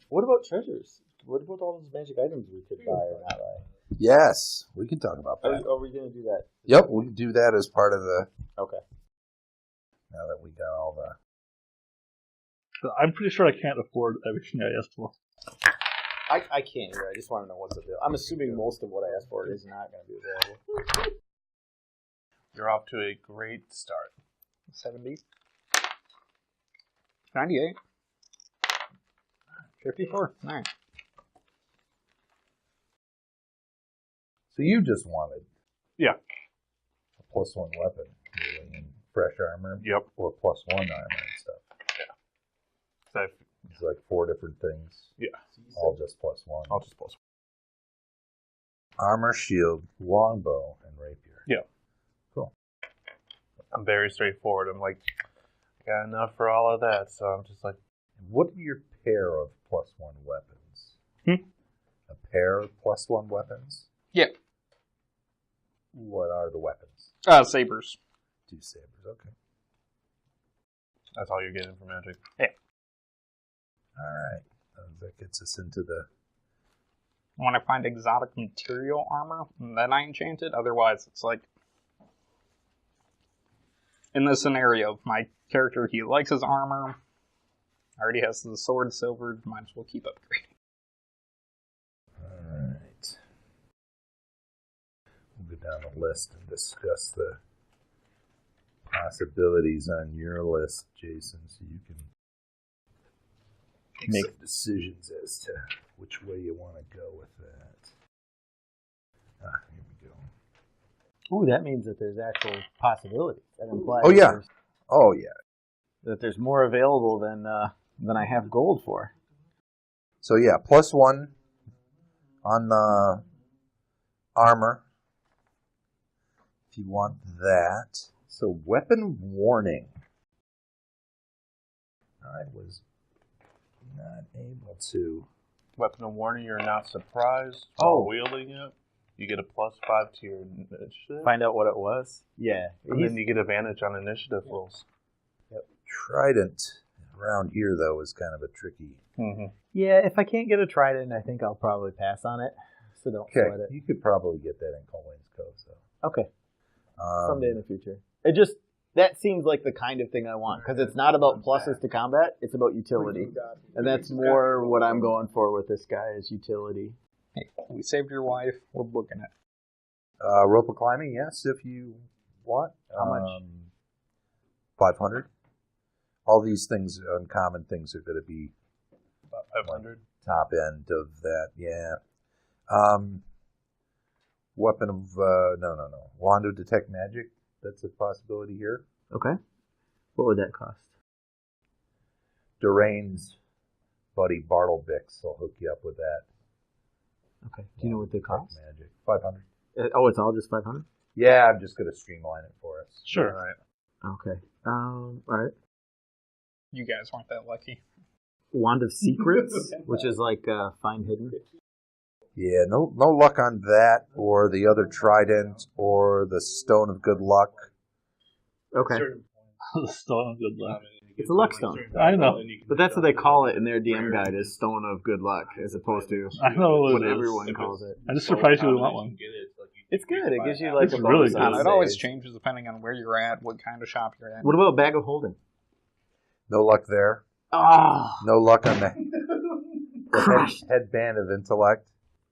What about treasures? What about all those magic items we could buy or not buy? Yes, we can talk about that. Are we going to do that? Yep, we can do that as part of the... Okay. Now that we got all the... I'm pretty sure I can't afford everything I asked for. I can't either. I just want to know what's available. I'm assuming most of what I asked for is not going to be available. You're off to a great start. 70. 98. 54. Nice. So you just wanted... Yeah. A +1 weapon, really, and fresh armor? Yep. Or +1 armor and stuff. So It's like 4 different things. yeah. All just +1. All just +1. Armor, shield, longbow, and rapier. Yeah. Cool. I'm very straightforward. I'm like, got enough for all of that, so I'm just like... What are your pair of +1 weapons? A pair of +1 weapons? Yeah. What are the weapons? Sabers. 2 sabers, okay. That's all you're getting for magic. Yeah. Alright. That gets us into the... When I find exotic material armor, then I enchant it. Otherwise, it's like... In this scenario, my character, he likes his armor. Already has the sword silvered. Might as well keep upgrading. Alright. We'll go down the list and discuss the possibilities on your list, Jason, so you can make decisions as to which way you want to go with that. Here we go. Ooh, that means that there's actual possibilities. That implies Oh, yeah. Oh, yeah. that there's more available than I have gold for. So, yeah, +1 on the armor, if you want that. So, weapon warning. I was not able to... Weapon of warning, you're not surprised Oh. while wielding it. You get a +5 to your initiative. Find out what it was. Yeah. And then you get advantage on initiative rolls. Trident around here, though, is kind of a tricky... Mm-hmm. Yeah, if I can't get a trident, I think I'll probably pass on it. So don't sweat it. You could probably get that in Colwyn's Cove, so... Okay. Someday in the future. It just... That seems like the kind of thing I want, because it's not about pluses to combat, it's about utility. And that's more what I'm going for with this guy, is utility. Hey, we saved your wife. We're booking it. Rope of climbing, yes, if you want. How much? 500. All these things, uncommon things, are going to be About 500. top end of that, yeah. Weapon of, no. Wand of Detect Magic, that's a possibility here. Okay. What would that cost? Durain's buddy Bartlebix will hook you up with that. Okay. Do you know what they cost? Magic. 500. Oh, it's all just 500? Yeah, I'm just going to streamline it for us. Sure. All right. Okay. All right. You guys weren't that lucky. Wand of Secrets, which is like find hidden. Yeah, no luck on that, or the other trident, or the Stone of Good Luck. Okay. The Stone of Good Luck. It's a luck stone. I know. But that's what they call it in their DM guide, is Stone of Good Luck, as opposed to I know what what it is. everyone calls it. I'm just surprised you would want one. It's good. It gives you like It's a really bonus good. on It always saves. changes depending on where you're at, what kind of shop you're at. What about a bag of holding? No luck there. Oh, No luck on the headband of intellect.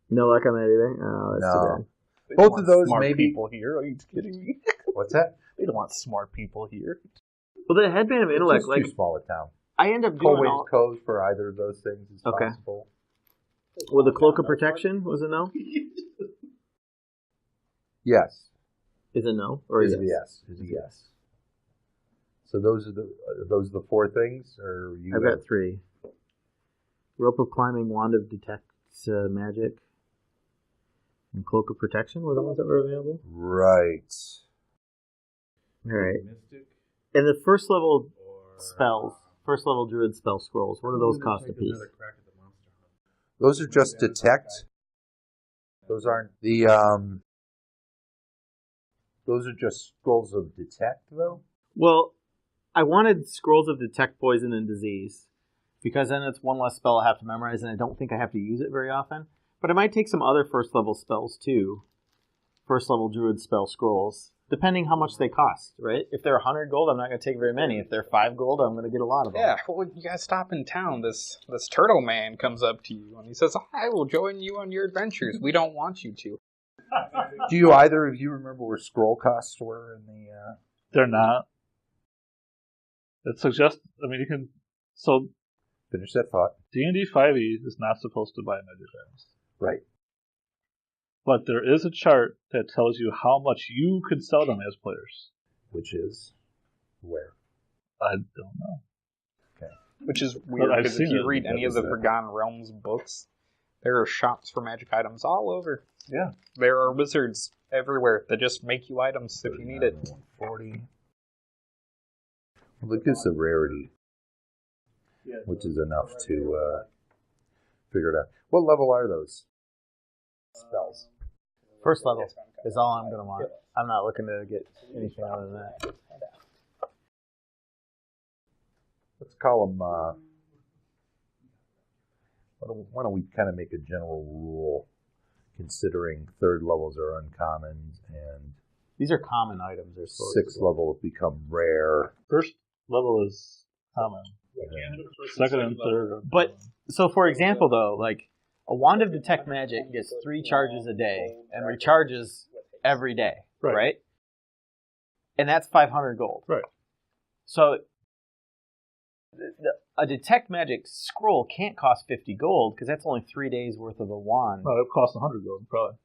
no luck on that either. Oh, that's No. too bad. Both of those smart maybe. people here. Are you kidding me? What's that? We don't want smart people here. Well, the headband of intellect, It's like too small a town. I end up doing Colwyn's all Cove for either of those things is Okay. possible. with the cloak of protection. Was it no? Yes. Is it no or Is yes? a yes. Is a yes. So those are the 4 things, or you? I've got 3. Rope of climbing, wand of detect magic, and cloak of protection were the ones that were available. Right. All right. And the first level spells, first level druid spell scrolls. What do those cost a piece? Those are just detect. Those aren't the. Those are just scrolls of detect, though. Well, I wanted scrolls of detect poison and disease. because then it's one less spell I have to memorize, and I don't think I have to use it very often. But I might take some other first level spells too. First level druid spell scrolls, depending how much they cost, right? If they're 100 gold, I'm not going to take very many. If they're 5 gold, I'm going to get a lot of them. Yeah, well, you guys stop in town. This turtle man comes up to you and he says, I will join you on your adventures. We don't want you to. Do you either of you remember where scroll costs were in the... They're not. It suggests, I mean, you can, so Finish that thought. D&D 5e is not supposed to buy magic items. Right. But there is a chart that tells you how much you could sell them as players. Which is where? I don't know. Which is weird, because if you read any of the Forgotten Realms books, there are shops for magic items all over. Yeah. There are wizards everywhere that just make you items if you need it. 140. Well, it gives a rarity, which is enough to figure it out. What level are those spells? First level is all I'm going to want. I'm not looking to get anything other than that. Let's call them, why don't we kind of make a general rule, considering third levels are uncommon and These are common items. They're sixth level become rare. First level is common. Second and third are But, so for example though, like, a Wand of Detect Magic gets 3 charges a day and recharges every day, right? And that's 500 gold. Right. So, a Detect Magic scroll can't cost 50 gold, because that's only 3 days worth of a wand. No, it costs 100 gold, probably.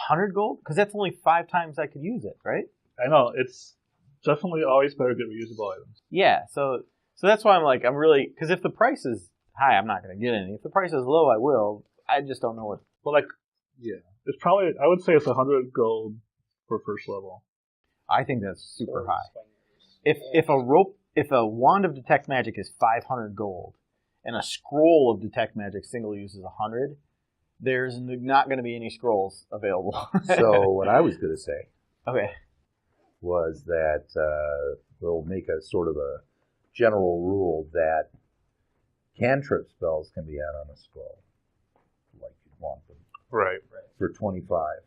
100 gold? Because that's only 5 times I could use it, right? I know, it's definitely always better to get reusable items. Yeah, so that's why I'm really, because if the price is high, I'm not going to get any. If the price is low, I will. I just don't know what. Well, it's probably, I would say it's 100 gold for first level. I think that's super high. If a Wand of Detect Magic is 500 gold, and a Scroll of Detect Magic single use is 100, there's not going to be any scrolls available. So what I was going to say was that we'll make a sort of a general rule that cantrip spells can be had on a scroll, like you'd want them. Right. For 25.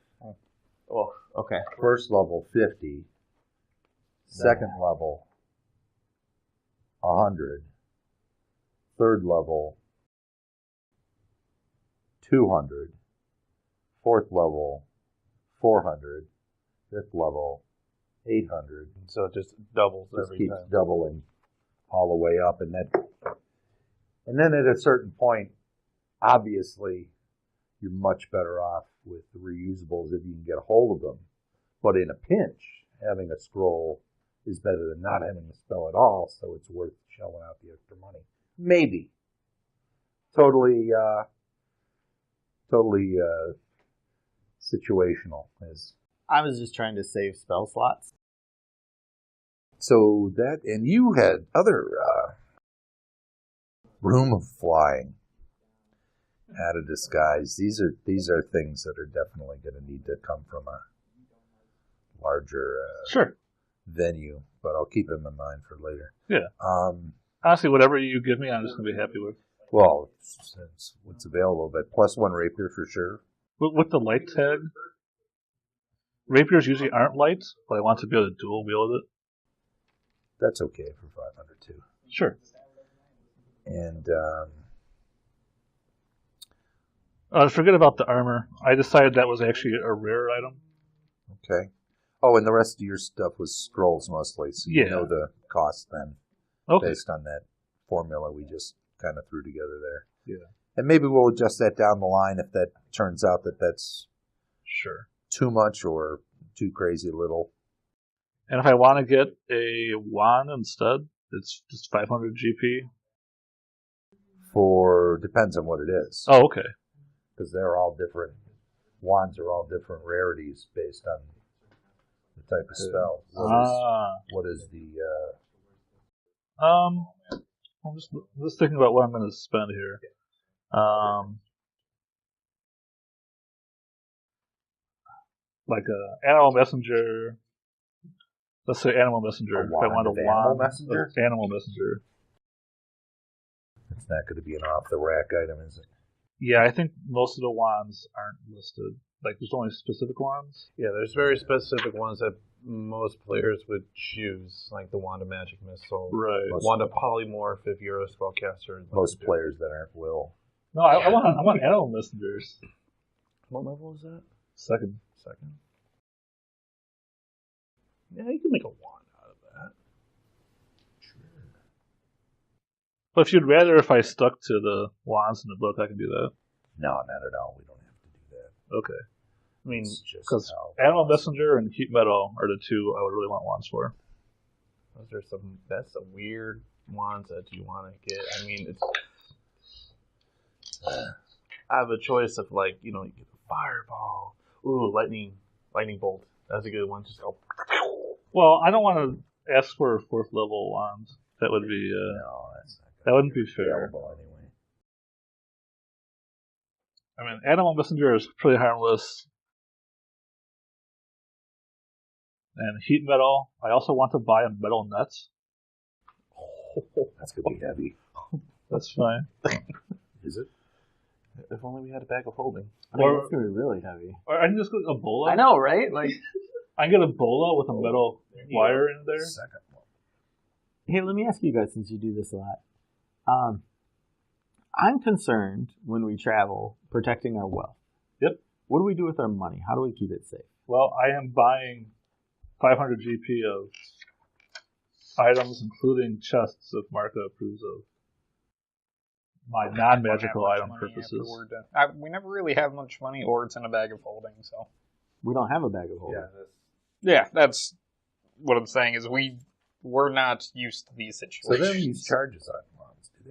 Oh, okay. First level 50. Second level 100. Third level 200. Fourth level 400. Fifth level 800. So it just doubles Just every keeps time. doubling all the way up, and then at a certain point, obviously, you're much better off with the reusables if you can get a hold of them. But in a pinch, having a scroll is better than not having a spell at all, so it's worth shelling out the extra money. Maybe. Totally situational. I was just trying to save spell slots. So that, and you had other Room of Flying, Out of Disguise. These are things that are definitely going to need to come from a larger venue, but I'll keep them in mind for later. Yeah. Honestly, whatever you give me, I'm just going to be happy with. Well, it's what's available, but +1 rapier for sure. With the light tag, rapiers usually aren't light, but I want to be able to dual wield it. That's okay for 500 too. Sure. And forget about the armor. I decided that was actually a rare item. okay. Oh, and the rest of your stuff was scrolls mostly, so you know the cost then, based on that formula we just kind of threw together there. Yeah. And maybe we'll adjust that down the line if that turns out that that's too much or too crazy little. And if I want to get a wand instead, it's just 500 GP. Depends on what it is. Oh, okay. Because they're all different. Wands are all different rarities based on the type of spell. What is the... I'm just thinking about what I'm going to spend here. Like a animal messenger. Let's say animal messenger. If I want a wand, animal messenger. A It's not going to be an off-the-rack item, is it? Yeah, I think most of the wands aren't listed. Like, there's only specific wands. Yeah, there's very specific ones that most players would choose, like the Wand of Magic Missile, Right. Wand of Polymorph if you're a spellcaster. Most players that aren't will. No, I want animal messengers. What level is that? Second. Yeah, you can make a wand out of that. But if you'd rather if I stuck to the wands in the book, I can do that. No, not at all. We don't have to do that. Okay. I mean, It's just Because how- animal messenger and heat metal are the two I would really want wands for. that's some weird wands that you want to get. I mean, it's. I have a choice of you get a fireball. Ooh, lightning bolt. That's a good one. Just go. Well, I don't want to ask for a 4th level wand. That would be No, that's not that wouldn't be fair. available anyway. I mean, animal messenger is pretty harmless. And heat metal, I also want to buy a metal net. That's going to be heavy. That's fine. Is it? If only we had a bag of holding. I mean, Or- it's going to be really heavy. Or I can just get a bola. I know, right? Like, I can get a bola with a metal wire in there. Second one. hey, let me ask you guys, since you do this a lot. I'm concerned when we travel protecting our wealth. Yep. What do we do with our money? How do we keep it safe? Well, I am buying 500 GP of items, including chests if Marka approves of my non-magical Don't have item much money purposes. after we're done. We never really have much money, or it's in a bag of holding. So We don't have a bag of holding. yeah, that's what I'm saying. Is we're not used to these So situations. they don't use charges on wands, do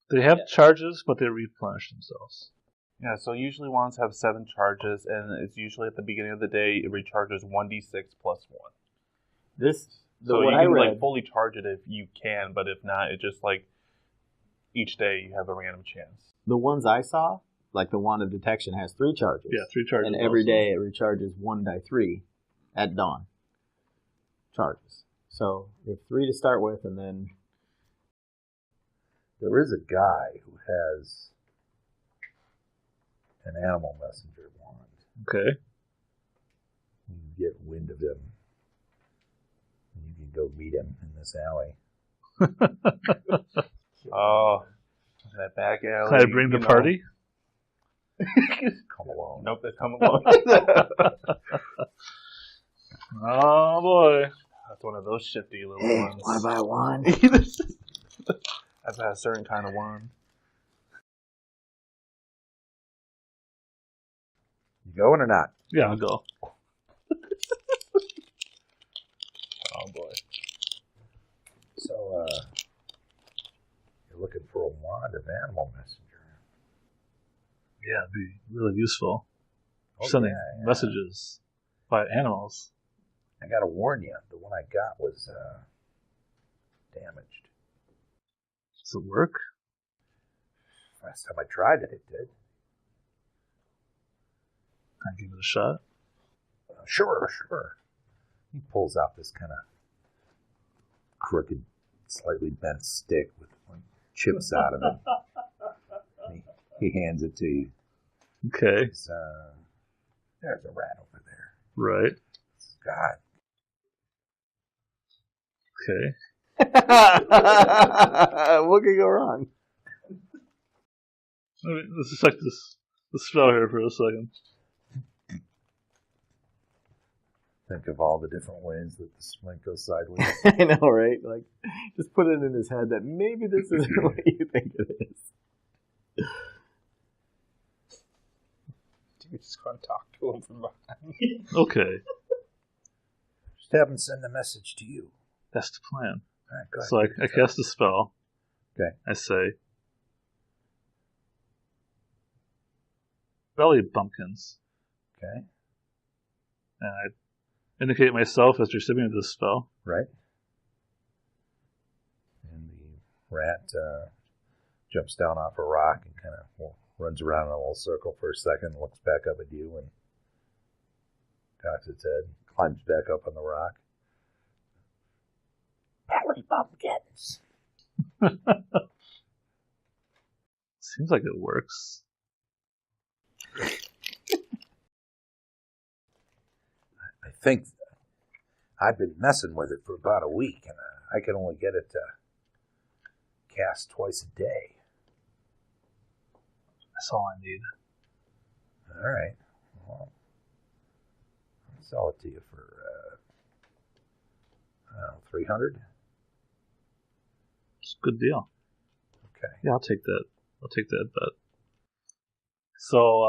they? They have charges, but they replenish themselves. Yeah, so usually wands have 7 charges, and it's usually at the beginning of the day it recharges 1d6 plus 1. So what you I can read, fully charge it if you can, but if not, it just each day you have a random chance. the ones I saw, like the wand of detection, has 3 charges. Yeah, 3 charges. And every also. day it recharges 1 die 3 at dawn. Charges. So you have 3 to start with, and then There is a guy who has an animal messenger wand. Okay. You can get wind of him. And you can go meet him in this alley. Oh, that back alley. Can I bring the party? Come along. Nope, that's coming along. Oh boy. That's one of those shifty little ones. want to buy a wand? I've had a certain kind of wand. You going or not? Yeah, I'll go. Oh boy. So, you're looking for a wand of animal messenger. Yeah, it'd be really useful. Oh, Sending yeah. messages by animals. I gotta warn you, the one I got was damaged. Does it work? Last time I tried it, it did. Can I give it a shot? Sure. He pulls out this kind of crooked, slightly bent stick with chips out of it. He hands it to you. Okay. It's, there's a rat over there. Right. God. Okay. What could go wrong? I mean, let's just like this spell here for a second. Think of all the different ways that this might go sideways. I know, right? Like, just put it in his head that maybe this isn't what you think it is. Dude, just go and talk to him from behind. Okay. Just have him send the message to you. That's the plan. All right, go ahead. So I cast a spell. Okay. I say, belly bumpkins. Okay. And I indicate myself as the recipient of this spell. Right. And the rat jumps down off a rock and kind of runs around in a little circle for a second, looks back up at you, and cocks its head, climbs back up on the rock. Belly bumpkins. Seems like it works. I think I've been messing with it for about a week, and I can only get it to cast twice a day. That's all I need. All right. Well, I'll sell it to you for 300. It's a good deal. Okay. Yeah, I'll take that. I'll take that bet. So,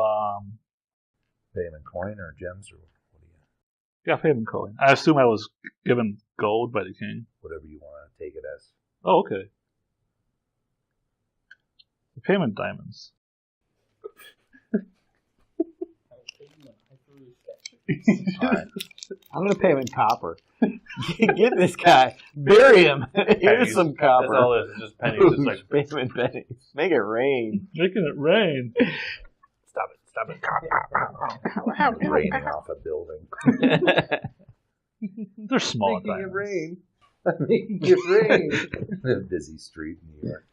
Pay him in coin or gems or what do you? yeah, pay him in coin. I assume I was given gold by the king. Whatever you want to take it as. Oh, okay. Pay him in diamonds. All right. I'm going to pay him in copper. Get this guy. Bury him. Here's some copper. That's all it is. It's just pennies. It's like, Pay him in pennies. Make it rain. Making it rain. stop it. Stop it. Raining off a building. They're small Making it diamonds. rain. Making it rain. A busy street in New York.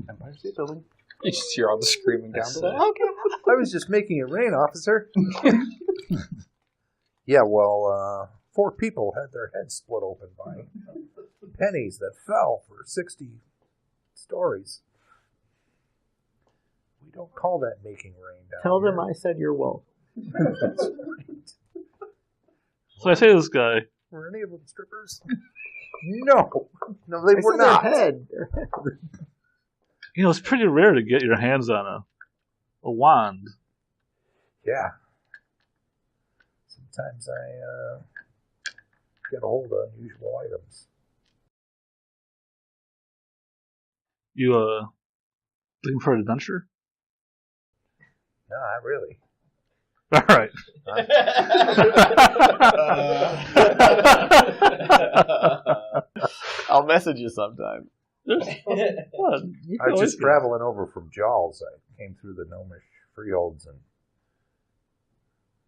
Empire State Building. You just hear all the screaming down below. I was just making it rain, officer. Yeah, well, 4 people had their heads split open by pennies that fell for 60 stories. We don't call that making rain down Tell here. them I said you're welcome. That's right. So I say to this guy, Were any of them strippers? No, they I were said not. their head. you know, it's pretty rare to get your hands on a wand. Yeah. Sometimes I get a hold of unusual items. You, looking for an adventure? No, not really. All right. I'll message you sometime. I was just traveling over from Jaws. I came through the Gnomish freeholds, and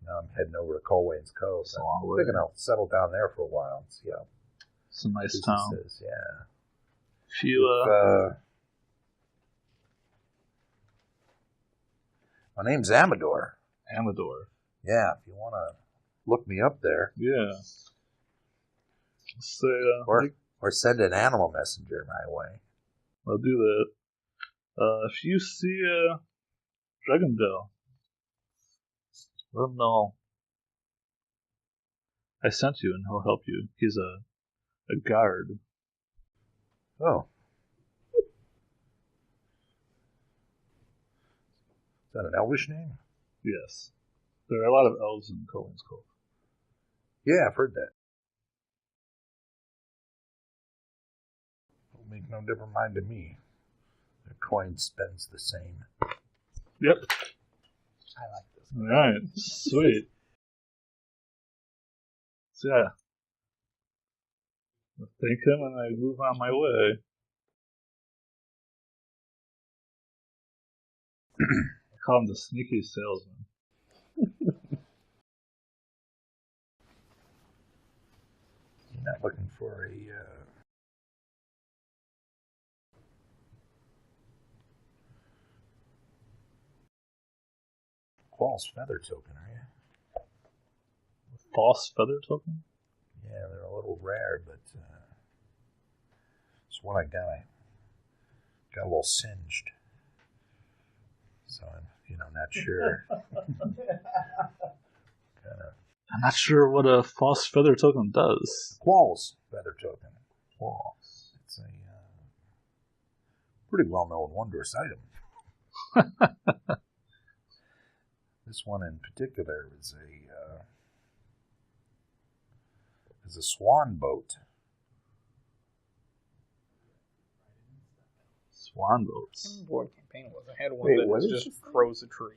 now I'm heading over to Colwayne's Cove. It's a long I'm way. thinking I'll settle down there for a while and see how It's a nice business town. is. Yeah. If you, My name's Amador. Amador. Yeah, if you want to look me up there, Yeah. Say, or send an animal messenger my way. I'll do that. If you see Dragondale, let him know I sent you and he'll help you. He's a guard. Oh. Is that an Elvish name? Yes. There are a lot of elves in Colwyn's Cove. Yeah, I've heard that. It'll make no different mind to me. The coin spends the same. Yep. I like this. Alright. Sweet. So yeah. I thank him and I move on my way. I call him the sneaky salesman. You're not looking for a false feather token, are you? False feather token? Yeah, they're a little rare, but it's one I got. I got a little singed, so I'm, not sure. I'm not sure what a false feather token does. Qualls feather token. False. It's a pretty well-known wondrous item. This one in particular is a swan boat. Swan boats. What campaign was I had one Wait, that what was is just this? crows a tree.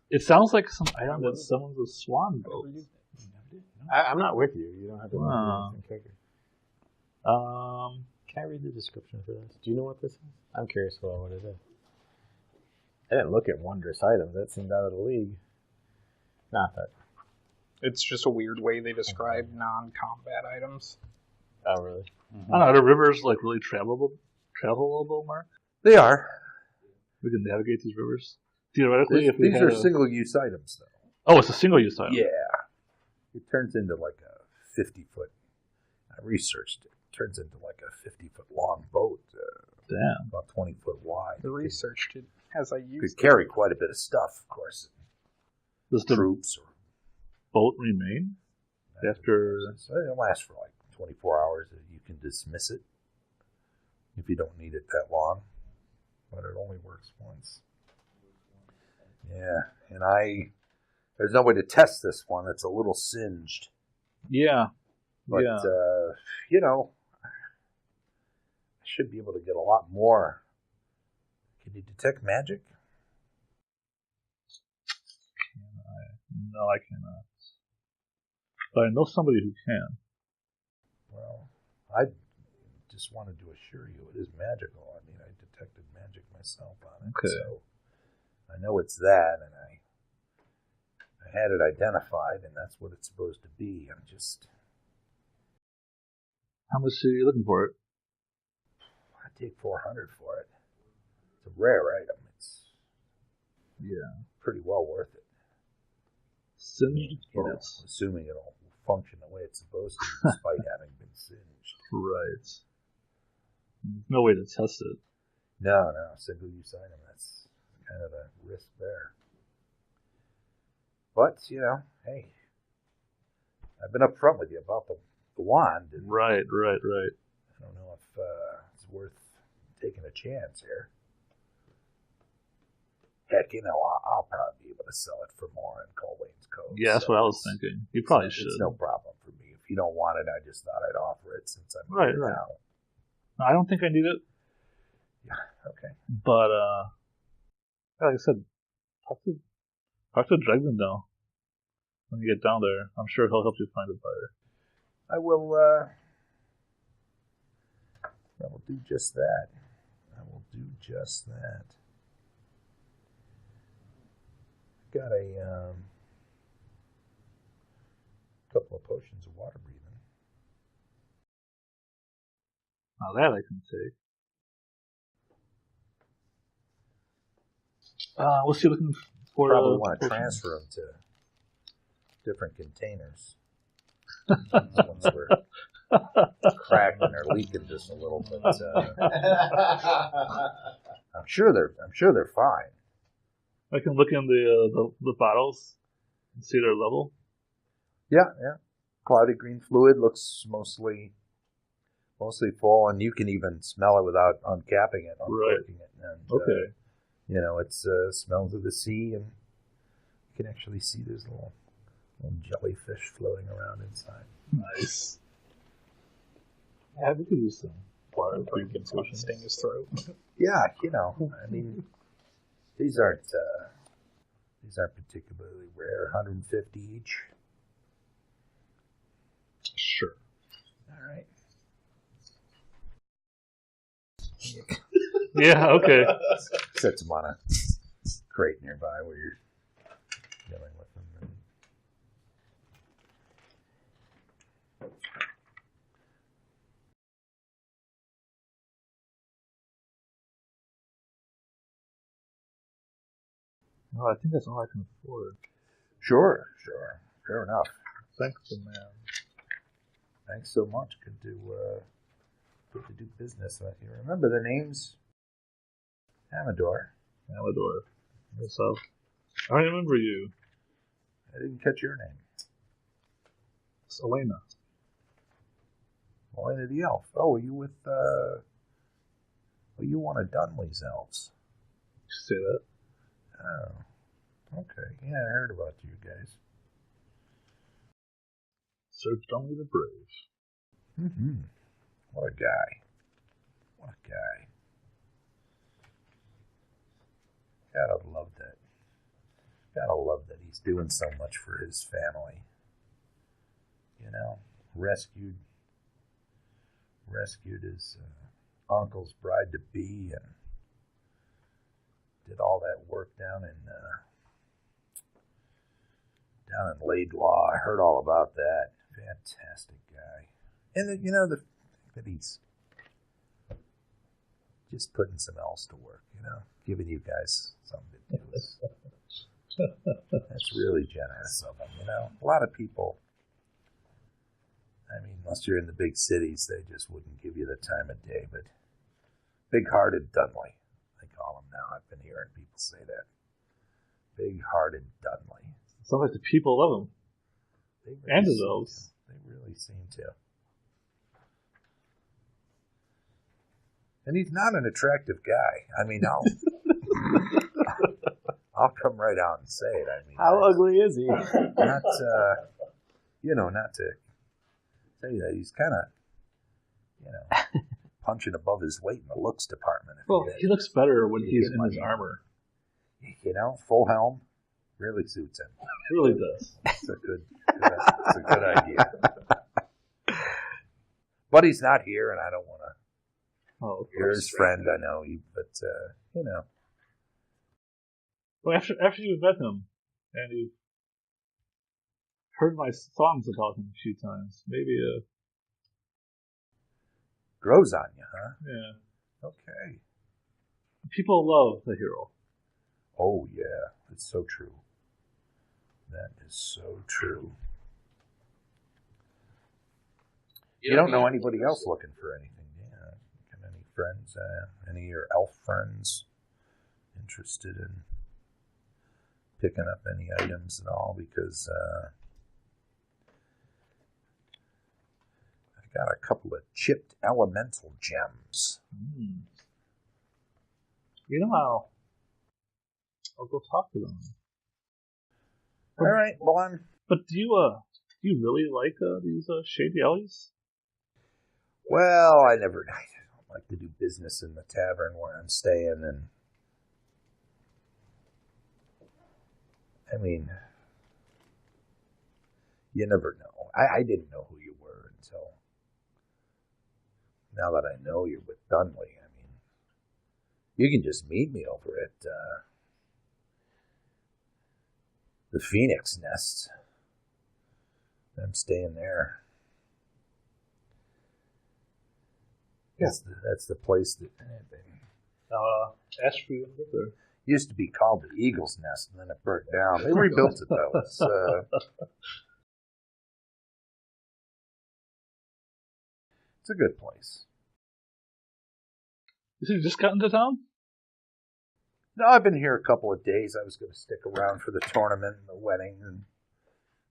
It sounds like some item that summons a swan boat. I'm not with you. You don't have to. Wow. Can I read the description for this? Do you know what this is? I'm curious about what it is. I didn't look at wondrous items. That seemed out of the league. Not that. It's just a weird way they describe non-combat items. Oh, really? I don't know, are the rivers like really travelable, Mark? They are. We can navigate these rivers. Theoretically, if we These had are single-use items, though. Oh, it's a single-use item. Yeah. It turns into like a 50-foot. I researched it. It turns into like a 50-foot long boat. Damn. About 20 foot wide. I researched it as I used Could carry quite a bit of stuff, of course. Does the Troops or boat remain after? So it'll last for like 24 hours. You can dismiss it if you don't need it that long, but it only works once. Yeah, and there's no way to test this one. It's a little singed. Yeah. But, you know, I should be able to get a lot more. Can you detect magic? No, I cannot. But I know somebody who can. Well, I just wanted to assure you it is magical. I mean, I detected magic myself on it. Okay. So I know it's that, and I had it identified, and that's what it's supposed to be. I'm just... How much are you looking for it? I'd take 400 for it. It's a rare item. It's pretty well worth it. Singed? You know, assuming it'll function the way it's supposed to, despite having been singed. Right. No way to test it. No, single-use item. That's kind of the risk there. But, you know, hey, I've been up front with you about the wand. And Right. I don't know if it's worth taking a chance here. Heck, you know, I'll probably be able to sell it for more in Colwayne's Cove. Yeah, that's what I was thinking. You probably should. It's no problem for me. If you don't want it, I just thought I'd offer it since I'm Right. now. No, I don't think I need it. Yeah, okay. But, like I said, talk to Dragman now. When you get down there, I'm sure he'll help you find a buyer. I will do just that. Got a couple of potions of water breathing. Now that I can take. What's he looking for? Probably want to potions? transfer them to different containers. These ones were cracked and they're leaking just a little, but I'm sure they're fine. I can look in the bottles and see their level. Yeah. Cloudy green fluid looks mostly full, and you can even smell it without uncapping it, uncorking it. And, okay. You know, it's smells of the sea, and you can actually see there's little jellyfish floating around inside. Nice. Yeah, we could use some water breathing sting potions. his throat. Yeah, you know, I mean, these aren't particularly rare. 150 each. Sure. All right. Yeah, okay. Set some on a crate nearby where you're dealing with them. No, I think that's all I can afford. Sure. Fair enough. Thanks, man. Thanks so much. Good to do business with you. Remember the names? Amador. What's up? I remember you. I didn't catch your name. It's Elena. Elena the Elf. Oh, are you with you one of Dunley's elves? Did you say that? Oh. Okay. Yeah, I heard about you guys. Sir Dunley the Brave. Mm-hmm. What a guy. Gotta love that he's doing so much for his family. You know, rescued his uncle's bride-to-be and did all that work down in Laidlaw. I heard all about that. Fantastic guy. And you know, the fact that he's just putting some else to work, giving you guys something to do. That's really generous of them, A lot of people, unless you're in the big cities, they just wouldn't give you the time of day. But big-hearted Dunley, they call them now. I've been hearing people say that. Big-hearted Dunley. Sounds like the people love him. And his elves. They really seem to. And he's not an attractive guy. I'll come right out and say it. How ugly is he? Not to say that he's kind of, punching above his weight in the looks department. Well, he looks better when he's in his armor. Full helm really suits him. It really does. It's a good idea. But he's not here, and I don't want to. Oh, you're his friend, I know you, but Well, after you've met him and you've heard my songs about him a few times, maybe grows on you, huh? Yeah. Okay. People love the hero. Oh yeah, it's so true. That is so true. You don't know anybody else looking for anything, any friends? Any of your elf friends interested in picking up any items at all? Because I got a couple of chipped elemental gems. I'll go talk to them. All right, well, But do you really like these shady alleys? Well, I don't like to do business in the tavern where I'm staying, and you never know. I didn't know who you were until now that I know you're with Dunley. You can just meet me over at the Phoenix Nest. I'm staying there. That's the place that Ashby River used to be called the Eagle's Nest, and then it burnt down. They rebuilt it though. It's a good place. You just got into town? No, I've been here a couple of days. I was going to stick around for the tournament and the wedding and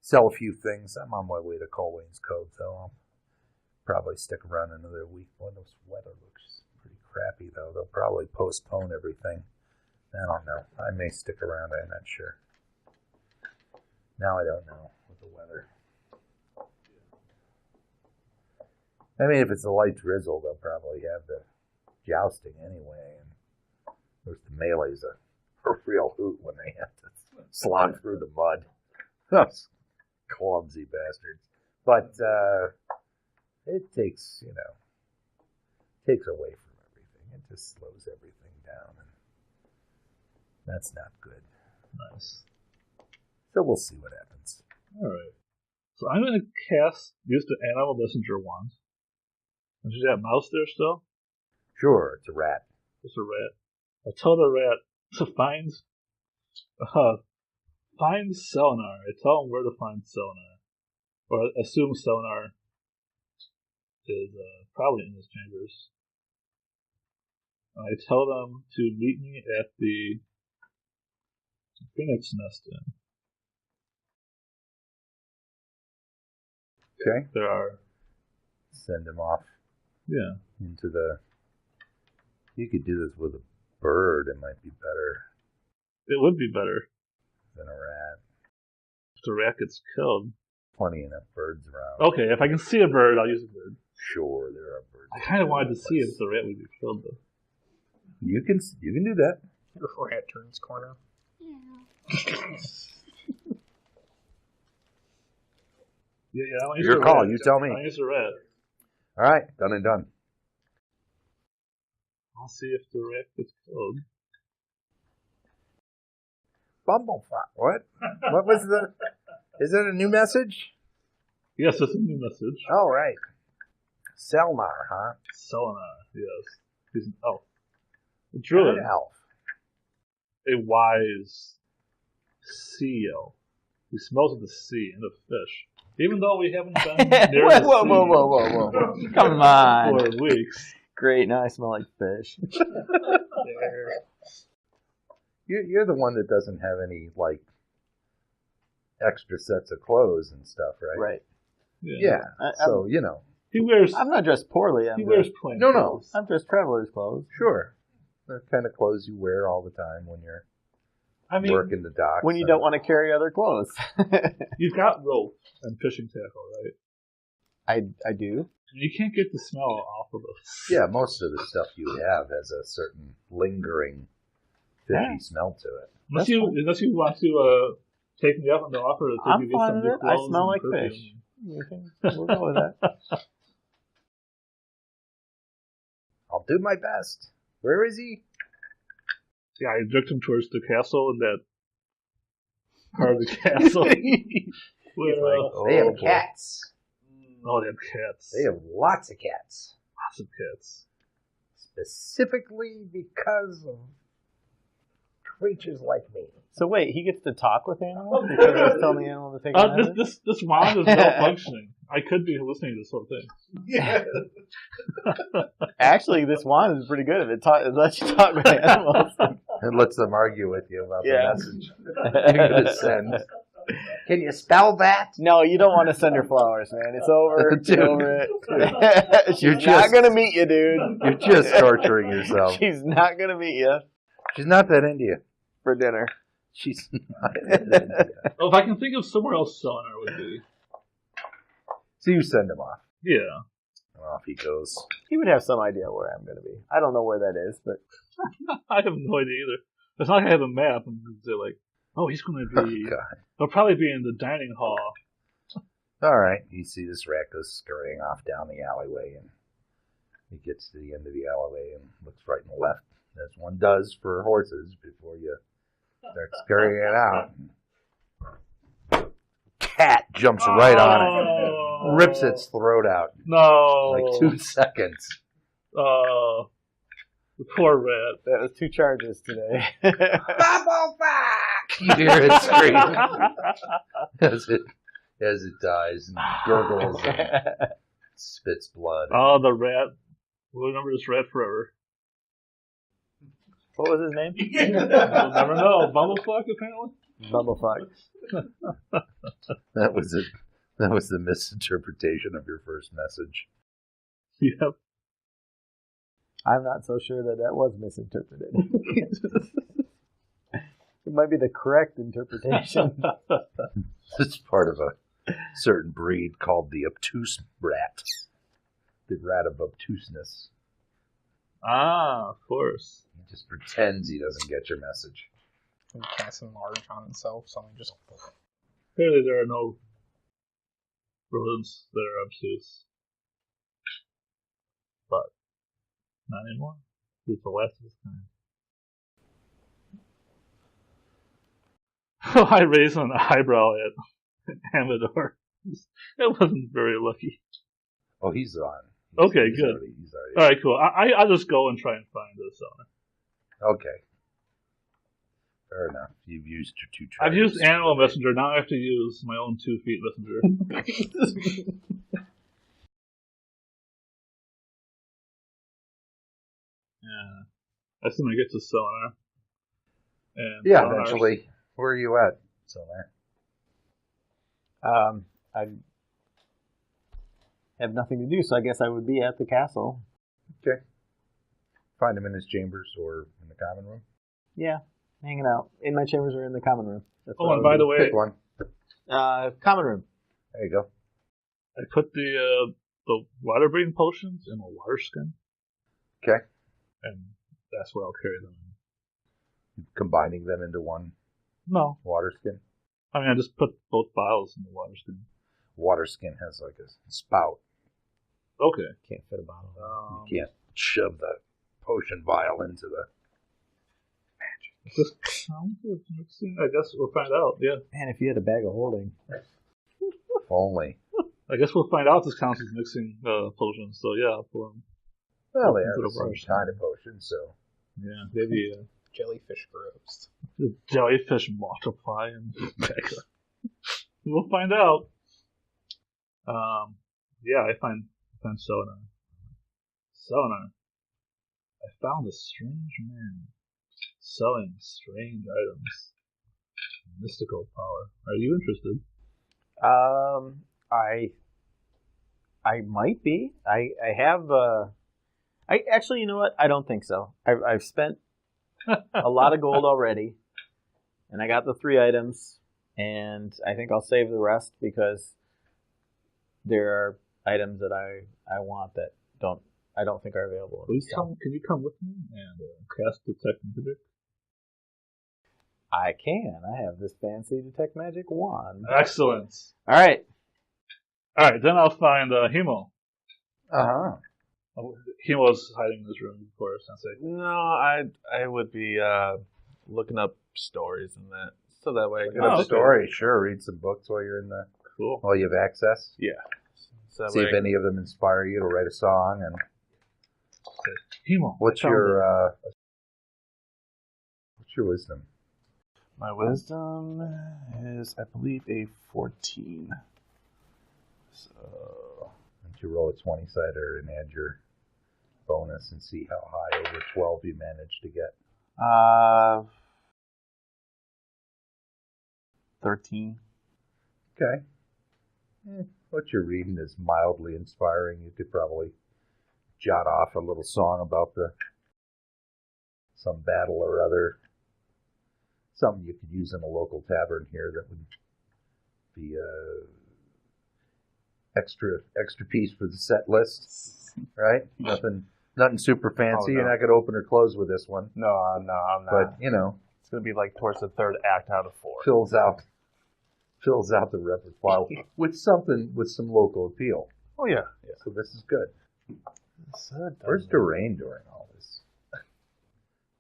sell a few things. I'm on my way to Colwayne's Cove, though. I'll probably stick around another week. Boy, this weather looks pretty crappy, though. They'll probably postpone everything. I don't know. I may stick around. I'm not sure. Now I don't know with the weather. If it's a light drizzle, they'll probably have the jousting anyway. And of course, the melee's a real hoot when they have to slog through the mud. Those clumsy bastards. But it takes away from everything. It just slows everything down, and that's not good. Nice. So we'll see what happens. All right. So I'm going to use the animal messenger wand. Is that mouse there still? Sure, it's a rat. It's a rat. I tell the rat to find Selenar. I tell him where to find Selenar. Or I assume Selenar is probably in his chambers. I tell them to meet me at the Phoenix Nest Inn. Okay. There are. Send him off. Yeah. Into the. You could do this with a bird. It might be better. It would be better than a rat. If the rat gets killed. Plenty enough birds around. Okay, if I can see a bird, I'll use a bird. Sure, there are birds. I kind of wanted to see if the rat would get killed, though. You can do that. Your rat turns corner. Yeah. Your call. You tell me. I'll use a rat. All right, done and done. I'll see if the rat gets killed. Bumblefuck. What? What was the... Is that a new message? Yes, it's a new message. Oh, right. Selnar, huh? Selenar, yes. Druid, An elf. a wise sea elf. He smells of the sea and of fish. Even though we haven't been near the sea Whoa. Come on. for weeks. Great, now I smell like fish. You're the one that doesn't have any, like, extra sets of clothes and stuff, right? Right. Yeah. So, you know. He wears. I'm not dressed poorly. He wears plain. No. clothes. I'm dressed traveler's clothes. Sure. The kind of clothes you wear all the time when you're I mean, working the docks. When you don't want to carry other clothes. you've got rope and fishing tackle, right? I do. You can't get the smell off of us. Yeah, most of the stuff you have has a certain lingering fishy smell to it. Unless you want to take me up on the offer to take I'm you to fine some with new it. I clothes smell and like perfume. fish. We'll go with that. I'll do my best. Where is he? Yeah, I jerked him towards the castle and that part of the castle. With, They have cats. Oh, they have cats. They have lots of cats. Lots of cats. Specifically because of creatures like me. So wait, he gets to talk with animals because he's telling the animal to take a message? This wand is malfunctioning. I could be hallucinating this whole thing. Yeah. Actually, this wand is pretty good. It lets you talk with animals. It lets them argue with you about the message Yeah. you're going to send. Can you spell that? No, you don't want to send her flowers, man. It's over. Dude. Get over it. She's You're not just- going to meet you, dude. You're just torturing yourself. She's not going to meet you She's not that into you. for dinner. She's not that into you. Oh, if I can think of somewhere else Sonar would be. So you send him off. Yeah. And off he goes. He would have some idea where I'm going to be. I don't know where that is, but I have no idea either. It's not like I have a map and they're like, oh, he's going to be... God. He'll probably be in the dining hall. All right. You see this rat goes scurrying off down the alleyway, and he gets to the end of the alleyway and looks right and left, as one does for horses before you start scurrying out. Cat jumps right on it, rips its throat out No. in like 2 seconds. Oh. The poor rat. that was 2 charges today. Bubble back! You hear it scream as it dies and gurgles and spits blood. Oh, the rat. We'll remember this rat forever. What was his name? We'll never know. Bumblefuck, apparently? Bumblefuck. That was it. That was the misinterpretation of your first message. Yep. I'm not so sure that was misinterpreted. It might be the correct interpretation. It's part of a certain breed called the obtuse rat. The rat of obtuseness. Ah, of course. He just pretends he doesn't get your message. It casts enlarge on itself, so I'm just. Clearly there are no rodents that are obtuse. But not anymore. He's the last of his kind. I raised an eyebrow at Amador. That wasn't very lucky. Oh, he's on. Okay, he's good. He's already. Alright, cool. I'll just go and try and find this owner. Okay. Fair enough. You've used your 2 I've tries. used Animal Messenger, now I have to use my own 2 feet messenger. Yeah. I assume I get to Sonar. And Yeah, Sonar- eventually. Where are you at? Somewhere. I have nothing to do, so I guess I would be at the castle. Okay. Find him in his chambers or in the common room. Yeah, hanging out in my chambers or in the common room. That's Oh, what I and would by do. the way, Pick one. Common room. There you go. I put the water breathing potions in a water skin, Okay. and that's where I'll carry them. Combining them into one No. water skin. I mean, I just put both vials in the water skin. Water skin has like a spout. Okay. Can't fit a bottle. You can't shove the potion vial into the... Is this count as mixing? I guess we'll find out, yeah. Man, if you had a bag of holding. If only. I guess we'll find out if this counts as mixing potions, so yeah, I'll pour them. Well, they are Into the the same water skin. kind of potion, so Yeah, maybe Jellyfish grows. jellyfish multiply and we'll find out. Yeah, I find sonar. Sonar. I found a strange man selling strange items. Mystical power. Are you interested? I might be. I have. I actually, you know what? I don't think so. I've spent a lot of gold already, and I got the 3 items, and I think I'll save the rest because there are items that I want that I don't think are available. Can you come with me and cast Detect Magic? I can. I have this fancy Detect Magic wand. Excellent. All right. Then I'll find Hemo. Uh-huh. Hemo's hiding in this room, of course. No, I would be looking up stories and that, so that way I Get a story, sure. Read some books while you're in the... Cool. While you have access. Yeah. So See if any of them inspire you to write a song. And Hemo. what's your wisdom? My wisdom is, I believe, a 14. So Why don't you roll a 20-sider and add your bonus and see how high over 12 you manage to get. 13. Okay. What you're reading is mildly inspiring. You could probably jot off a little song about some battle or other. Something you could use in a local tavern here that would be extra piece for the set list, right? Nothing super fancy. Oh, no. You're not gonna open or close with this one. No, I'm not. But It's gonna be like towards the 3rd act out of 4. fills out the repertoire with some local appeal. Oh yeah. So this is good. Where's Durain during all this?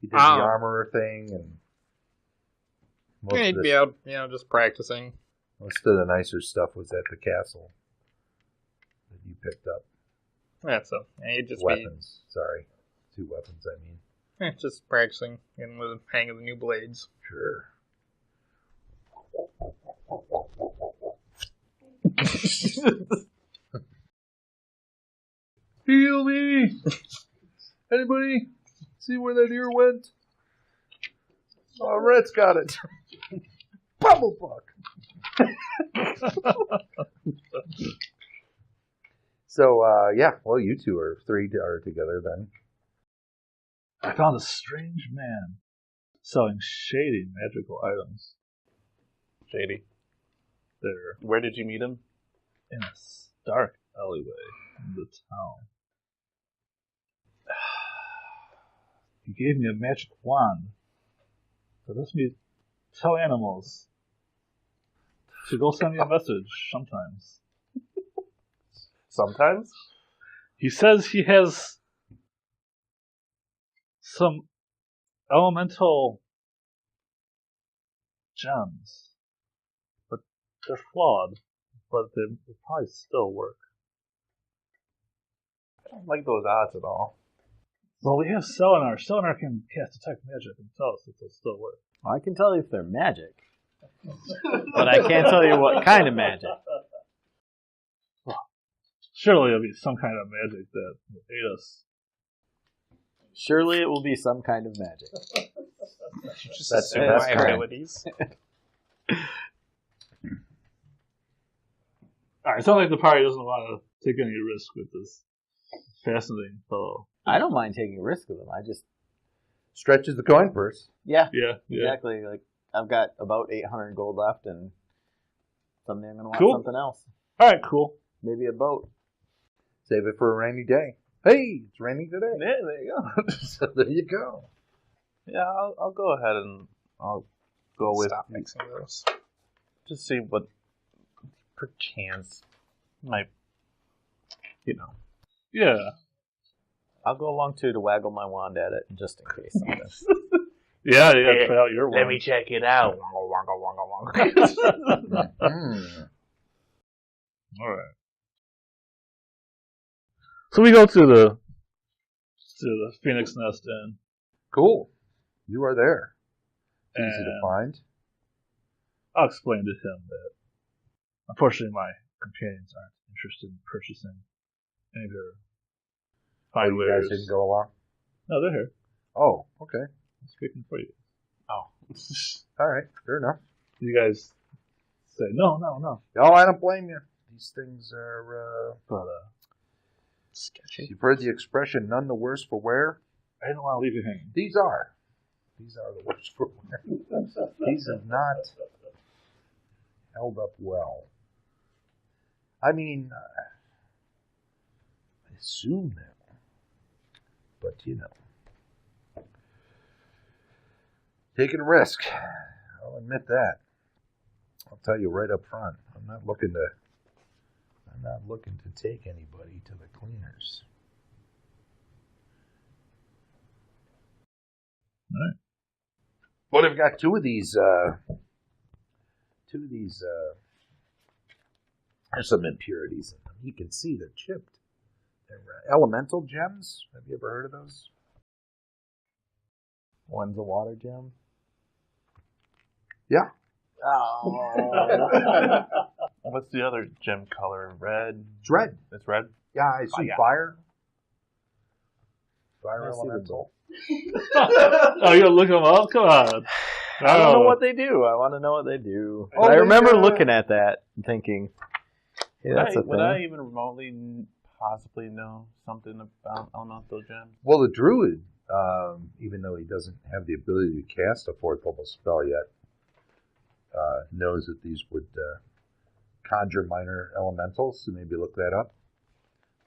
He did the armorer thing, and He'd be out, just practicing. most of the nicer stuff was at the castle that you picked up. That's so. He'd just Weapons. Sorry. 2 weapons, I mean. just practicing, getting with the hang of the new blades. Sure. Heal me! Anybody see where that ear went? Oh, Rhett's got it. Bubblefuck. So, well, you 2 are 3 are together then. I found a strange man selling shady magical items. Shady. There, Where did you meet him? in a dark alleyway in the town. He gave me a magic wand that lets me tell animals to go send me a message sometimes. Sometimes? He says he has some elemental gems, but they're flawed, but they will probably still work. I don't like those odds at all. Well, we have Selenar. Selenar can cast Detect Magic and tell us if they'll still work. I can tell you if they're magic, but I can't tell you what kind of magic. Surely it'll be some kind of magic that will aid us. Surely it will be some kind of magic. Just That's assume the best my kind. abilities. Alright, it sounds like the party doesn't want to take any risk with this fascinating fellow. I don't mind taking a risk with them. I just, Stretches the coin purse. yeah, Yeah. exactly. Like I've got about 800 gold left, and someday I'm gonna want Cool. something else. Alright, cool. Maybe a boat. Save it for a rainy day. Hey, it's raining today. Yeah, there you go. So there you go. Yeah, I'll go ahead and I'll go with Stop mixing those. just see what perchance might, Yeah. I'll go along too to waggle my wand at it, just in case something. Yeah, you gotta try out your one. Let me check it out. Alright. So we go to the Phoenix Nest Inn. Cool. You are there. Easy to And find. I'll explain to him that unfortunately my companions aren't interested in purchasing any of their fine You wares. guys didn't go along? No, they're here. Oh, okay. I'm speaking for you. Oh. All right. Fair enough. You guys say, no. Oh, I don't blame you. These things are, But Sketchy. you've heard the expression, none the worse for wear? I didn't want to leave you hanging. These are. These are the worst for wear. These have not held up well. I mean, I assume that, but taking a risk. I'll admit that. I'll tell you right up front. I'm not looking to take anybody to the cleaners. All right. But I've got two of these. There's some impurities in them. You can see they're chipped. They're elemental gems. Have you ever heard of those? One's a water gem. Yeah. Oh. What's the other gem color? Red? It's red. It's red? Yeah, I see yeah. fire. Fire I see the elemental. Oh, you gonna look them up? Come on. I don't know Oh. what they do. I want to know what they do. Oh, I they, remember looking at that and thinking, hey, that's a Would thing. I even remotely possibly know something about elemental gems? Well, the druid, even though he doesn't have the ability to cast a 4th level spell yet, knows that these would conjure minor elementals. So maybe look that up.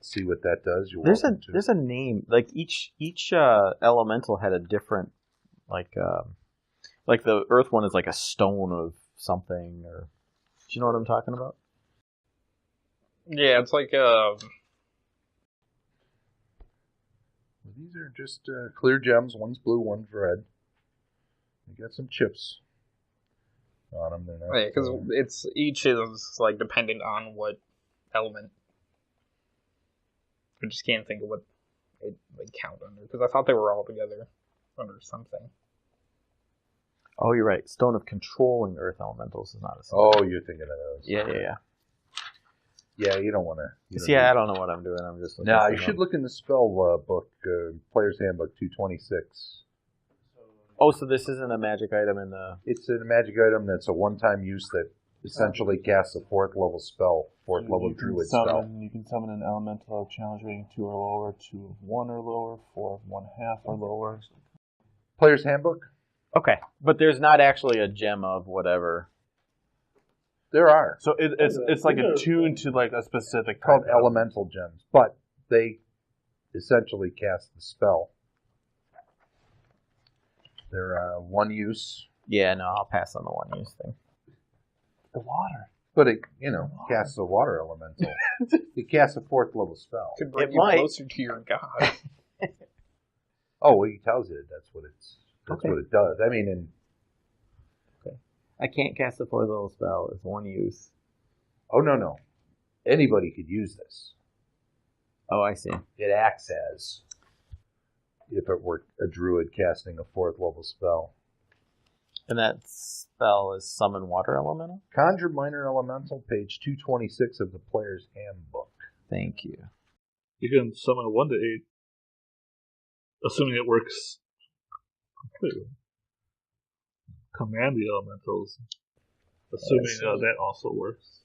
See what that does. You're welcome to. There's a name. Like each elemental had a different, like the earth one is like a stone of something, or do you know what I'm talking about? Yeah, it's like These are just clear gems. One's blue, one's red. You got some chips on them. They're not, because it's each is like dependent on what element. I just can't think of what it would count under because I thought they were all together under something. Oh, you're right. Stone of controlling earth elementals is not a stone. Oh, you're thinking of those. Yeah. Yeah, you don't want to. See, I don't know what I'm doing. I'm just looking. No, you should look in the spell book, Player's Handbook 226. Oh, so this isn't a magic item in the. It's a magic item that's a one-time use that essentially casts a 4th level spell, 4th level druid spell. You can summon an elemental of challenge rating 2 or lower, 2 of 1 or lower, 4 of 1/2 or lower. Player's Handbook? Okay, but there's not actually a gem of whatever. There are. So it's like attuned to like a specific Called type of- elemental gems, but they essentially cast the spell. They're one use, Yeah, no, I'll pass on the one use thing. the water. but it casts a water elemental. It casts a 4th level spell. Could bring It you might. closer to your god. Oh, well, he tells you that's what Okay. what it does. I mean, I can't cast a 4th level spell. It's one use. no. Anybody could use this. Oh, I see. It acts as if it were a druid casting a 4th level spell. And that spell is summon water elemental? Conjure minor elemental, page 226 of the Player's Handbook. Thank you. You can summon a 1 to 8, assuming it works completely. Command the elementals, assuming that also works.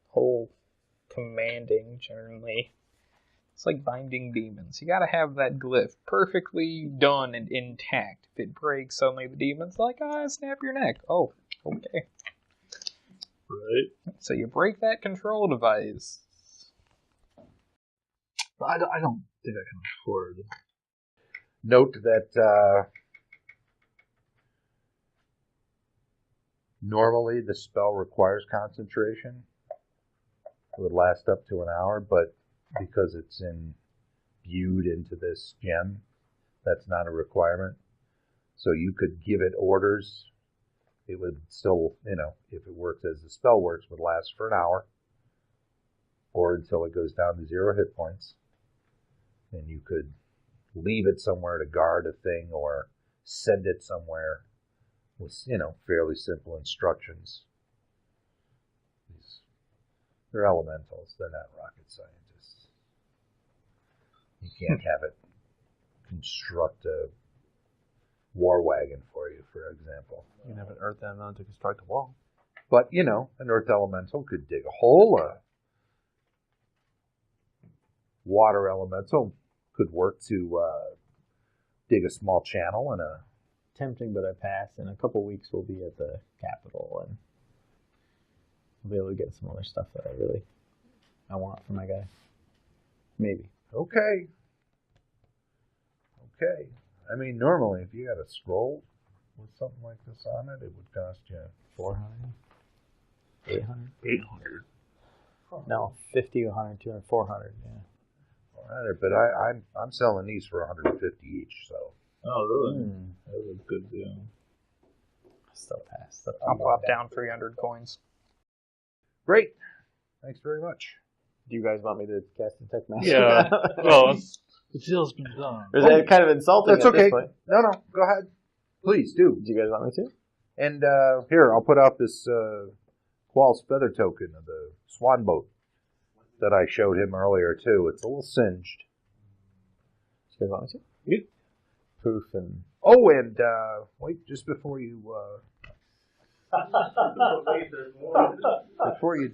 Whole commanding generally. It's like binding demons. You gotta have that glyph perfectly done and intact. If it breaks, suddenly the demon's like, snap your neck. Oh, okay. Right? So you break that control device. But I don't think I can afford. Note that normally the spell requires concentration. It would last up to an hour, but because it's imbued into this gem, that's not a requirement. So you could give it orders. It would still, if it works as the spell works, would last for an hour or until it goes down to 0 hit points. And you could leave it somewhere to guard a thing or send it somewhere with, fairly simple instructions. They're elementals. They're not rocket scientists. You can't have it construct a war wagon for you, for example. You can have an earth elemental to construct a wall. But, an earth elemental could dig a hole. A water elemental could work to dig a small channel in a... Tempting, but I pass. In a couple weeks, we'll be at the Capitol, and we'll be able to get some other stuff that I want for my guy. Maybe. Okay. I mean, normally, if you had a scroll with something like this on it, it would cost you 400? 800? 800. No, 50, 100, 200, 400, yeah. 400, but I'm selling these for 150 each, so... Oh, really? That was a good deal. Still pass. I'll pop down 300 coins. Great. Thanks very much. Do you guys want me to cast Detect Magic? Yeah. Well, the deal's been done. Or is that kind of insulting That's at okay. this point? No, go ahead. Please do. Do you guys want me to? And here, I'll put out this Qual's feather token of the swan boat that I showed him earlier, too. It's a little singed. Do you guys want me to? Yeah. Proof and... Oh, and wait, just before you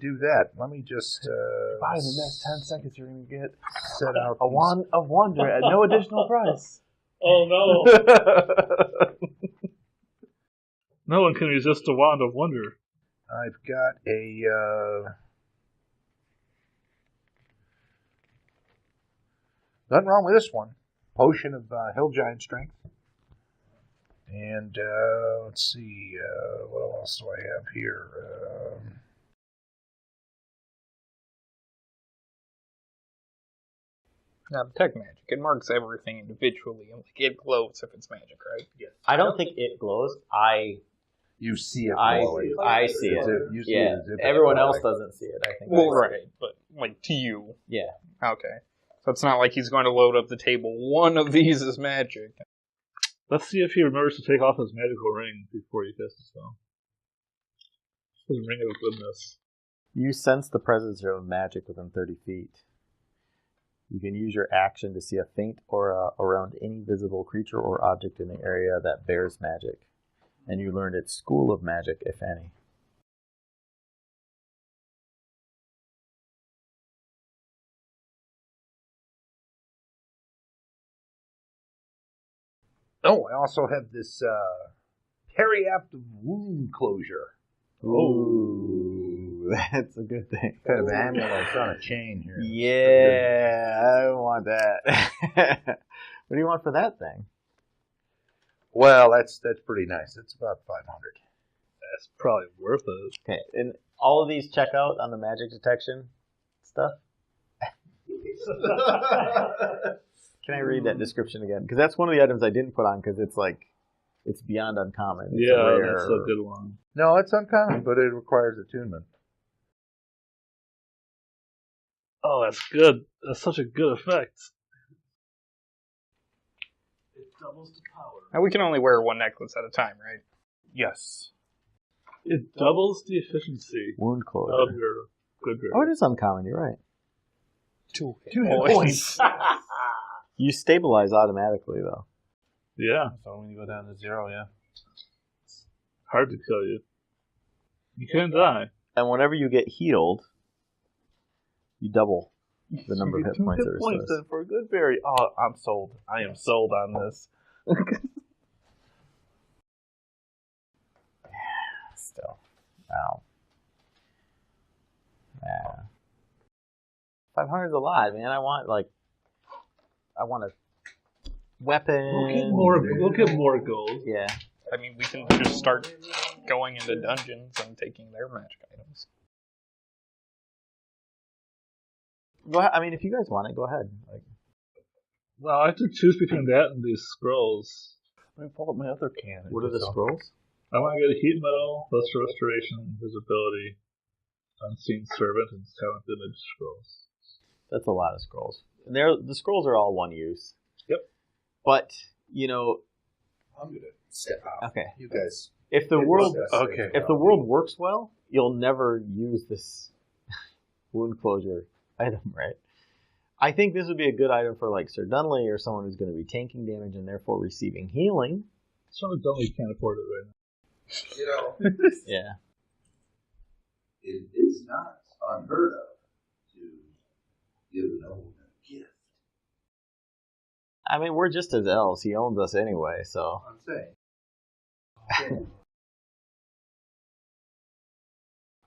do that, let me just By the next 10 seconds, you're going to get set out a wand of wonder at no additional price. Oh, no. No one can resist a wand of wonder. I've got a nothing wrong with this one. Potion of Hill Giant Strength. And let's see, what else do I have here? Now, Detect Magic, it marks everything individually, and it glows if it's magic, right? Yes. I don't think it glows. You see it I glowing. see it. You see Yeah. it as if it's Everyone else glowing. doesn't see it, I think. Well, right, but, to you. Yeah. Okay. So it's not like he's going to load up the table. One of these is magic. Let's see if he remembers to take off his magical ring before he casts the spell. His ring of goodness. You sense the presence of magic within 30 feet. You can use your action to see a faint aura around any visible creature or object in the area that bears magic. And you learned its school of magic, if any. Oh, I also have this periaptive wound closure. Ooh, that's a good thing. Kind of amulet on a chain here. Yeah, I want that. What do you want for that thing? Well, that's pretty nice. It's about 500. That's probably worth it. Okay, and all of these check out on the magic detection stuff? Can I read that description again? Because that's one of the items I didn't put on because it's beyond uncommon. It's Yeah, rare. that's a good one. No, it's uncommon, but it requires attunement. Oh, that's good. That's such a good effect. It doubles the power. Now, we can only wear one necklace at a time, right? Yes. It doubles the efficiency Wound of closure. your good Oh, ring. it is uncommon. You're right. 2 hit points. You stabilize automatically, though. Yeah, So when you go down to 0, yeah. hard to kill you. You can die. And whenever you get healed, you double the number of hit points it restores. then for a good berry. Oh, I'm sold. I am sold on this. Still. Wow. Yeah. 500 is a lot, man. I want a weapon. We'll get more gold. Yeah. I mean, we can just start going into dungeons and taking their magic items. Go ahead. I mean, if you guys want it, go ahead. Well, I have to choose between that and these scrolls. Let me pull up my other can. What are the scrolls? I want to get a heat metal, lesser restoration, visibility, unseen servant, and seventh image scrolls. That's a lot of scrolls. The scrolls are all one use. Yep. But, you know, I'm gonna step out. okay. You guys. If the world Okay. if the world works well, you'll never use this wound closure item, right? I think this would be a good item for like Sir Dunley or someone who's going to be tanking damage and therefore receiving healing. Someone Dunley can't afford it right now. You know, Yeah. it is not unheard of to give an old a gift. I mean, we're just his elves. He owns us anyway, so. I'm saying.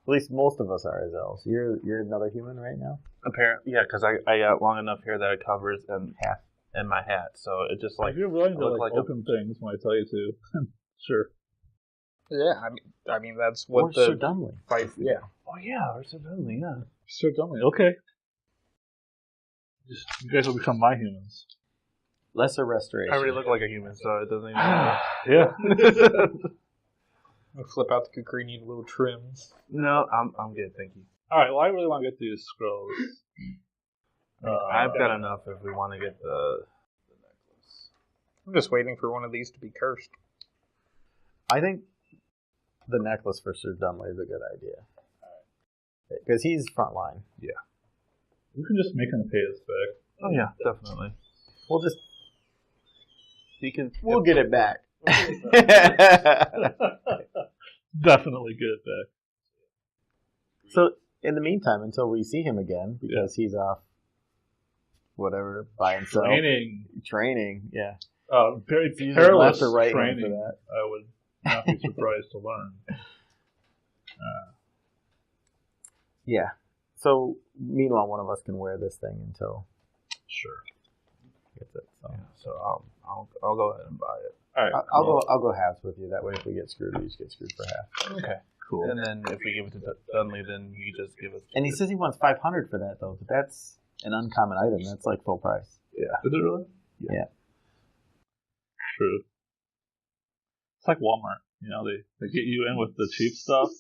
At least most of us are his elves. You're another human right now? Apparently, yeah, because I got long enough hair that it covers and Half. and my hat, so it just like If you're willing to look like like a- open things when I tell you to, sure. Yeah, I mean that's Or what Sir the Dunley. fight. Yeah, oh yeah, or so Dunley, yeah. Sir Dunley, okay. You guys will become my humans. Lesser restoration. I already look like a human, so it doesn't even matter. Yeah. I'll flip out the Kukri, need little trims. No, I'm good, thank you. All right. Well, I really want to get these scrolls. I've got enough if we want to get the necklace. I'm just waiting for one of these to be cursed. I think the necklace for Sir Dunley is a good idea. Because he's frontline. You can just make him pay us back. Oh yeah, definitely. We'll just He can. we'll get it back. Definitely get it back. So in the meantime, until we see him again, because he's off whatever by himself. Training, yeah. Very He's perilous left or right hand for training, that. I would not be surprised to learn. Yeah. So meanwhile, one of us can wear this thing until Sure. he gets it. So. Yeah, so I'll go ahead and buy it. All right. I'll go halves with you. That way, if we get screwed, we just get screwed for half. Okay, Cool. and then if we give it to Dunley, then you just give us. And he says he wants 500 for that though, but that's an uncommon item. That's like full price. Is it really? Yeah. True. It's like Walmart. You know, they get you in with the cheap stuff,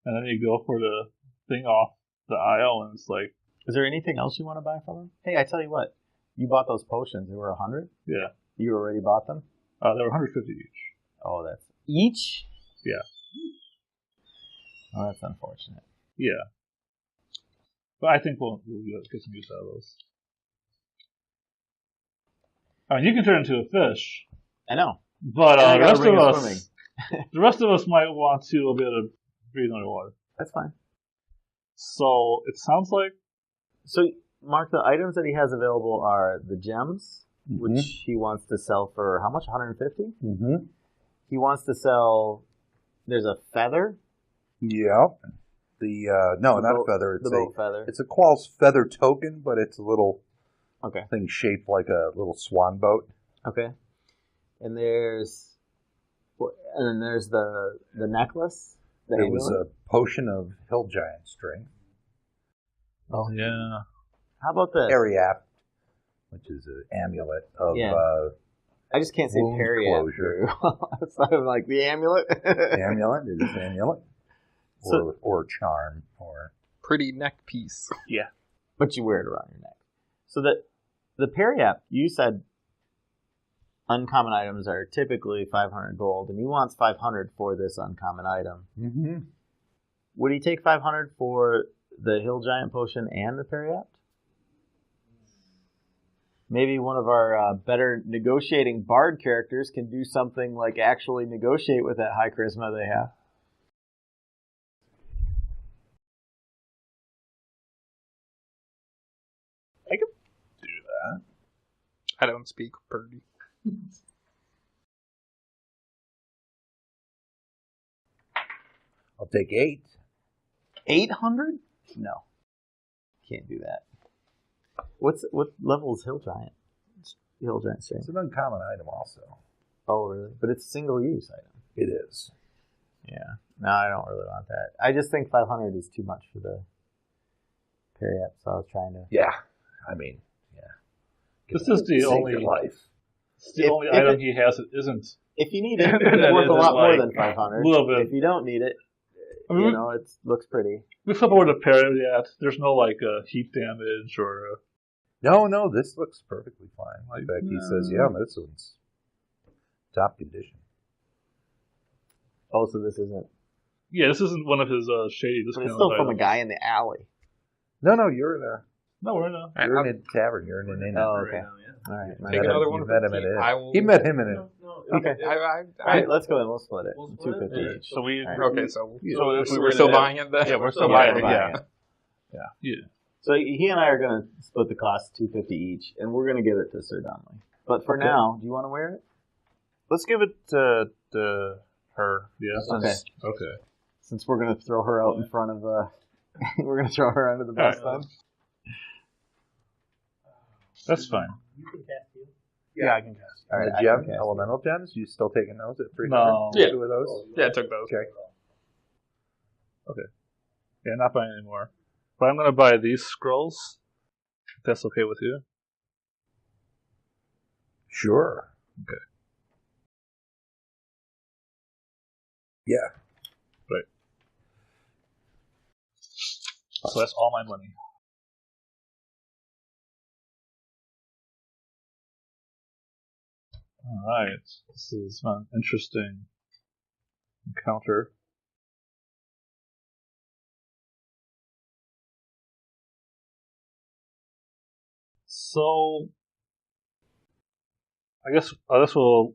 and then you go for the thing off the aisle, and it's like, Is there anything else you want to buy from him? Hey, I tell you what, you bought those potions. They were 100. yeah. You already bought them. They were 150 each. Oh, that's each. Yeah. Oh, that's unfortunate. Yeah. But I think we'll get some use out of those. I mean, you can turn into a fish, I know. but And I the got a rest ring of of us, swimming. the rest of us might want to be able to breathe underwater. That's fine. So it sounds like So, Mark, the items that he has available are the gems, Mm-hmm. which he wants to sell for how much? 150. Mm-hmm. He wants to sell. There's a feather. Yeah. The no, The not boat- a feather. The boat feather. It's a Qual's feather token, but it's a little Okay. thing shaped like a little swan boat. Okay. And there's the necklace. The There was amulet. a potion of hill giant strength, oh yeah, How about this? Ariap, which is an amulet of Yeah. I just can't say wound Perry. closure. It's not even like the amulet. amulet. It is amulet, So- or charm, or Pretty neck piece. But you wear it around your neck. So the Periap, you said uncommon items are typically 500 gold, and he wants 500 for this uncommon item. mm-hmm. Would he take 500 for the Hill Giant Potion and the Periapt? Maybe one of our better negotiating bard characters can do something like actually negotiate with that high charisma they have. I could do that. I don't speak Purdy. I'll take 8. 800? No. Can't do that. What level is Hill Giant? Hill Giant strength. It's an uncommon item, also. Oh, really? But it's a single use item. It is. Yeah. No, I don't really want that. I just think 500 is too much for the Periapt, so I was trying to... Yeah. I mean, yeah. this is the Save only your life. it's the only item he has that isn't. If you need it, it's That worth a isn't lot more like than 500. a little bit. If you don't need it, I mean, you know, it looks pretty. we flip over to Periapt. There's no like heat damage or No, this looks perfectly fine. In fact, he says, yeah, this one's top condition. Oh, so this isn't. Yeah, this isn't one of his shady But discount it's still from a items. guy in the alley. No, you're in a No, we're not. you're in a tavern. You're in an inn. Oh, okay. Right now, yeah. All right. You Take met another him- one you for met the him at team. it. I will- He met him in it. Okay. I, All right, let's go ahead. We'll split it. We'll split it? 250 each. So we. All right. okay, so if we we're were still to- buying it then? Yeah, we're still Yeah, buying it. we're Yeah. buying Yeah. So he and I are going to split the cost 250 each, and we're going to give it to Sir Donnelly. But for now, do you want to wear it? Let's give it to her. Yeah. Okay. Okay. Since we're going to throw her out in front of, we're going to throw her under the bus then. That's fine. Yeah, I can cast. All right, The I gem, can cast elemental gems, you still taking those at 300? No. Yeah. 2 of those? Yeah, I took those. Okay. Yeah, not buying anymore. But I'm going to buy these scrolls. If that's okay with you. Sure. Okay. Yeah. Right. So that's all my money. Alright. This is an interesting encounter. So, I guess we'll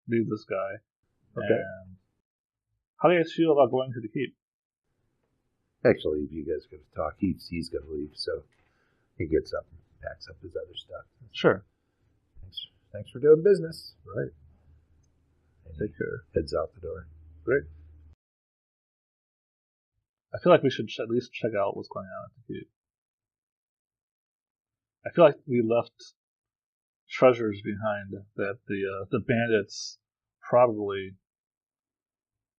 leave this guy. Okay. And how do you guys feel about going to the keep? Actually, if you guys got to talk, he's going to leave, so he gets up and packs up his other stuff. Sure. Thanks for doing business. Right. And Take care. heads out the door. Great. I feel like we should at least check out what's going on at the keep. I feel like we left treasures behind that the bandits probably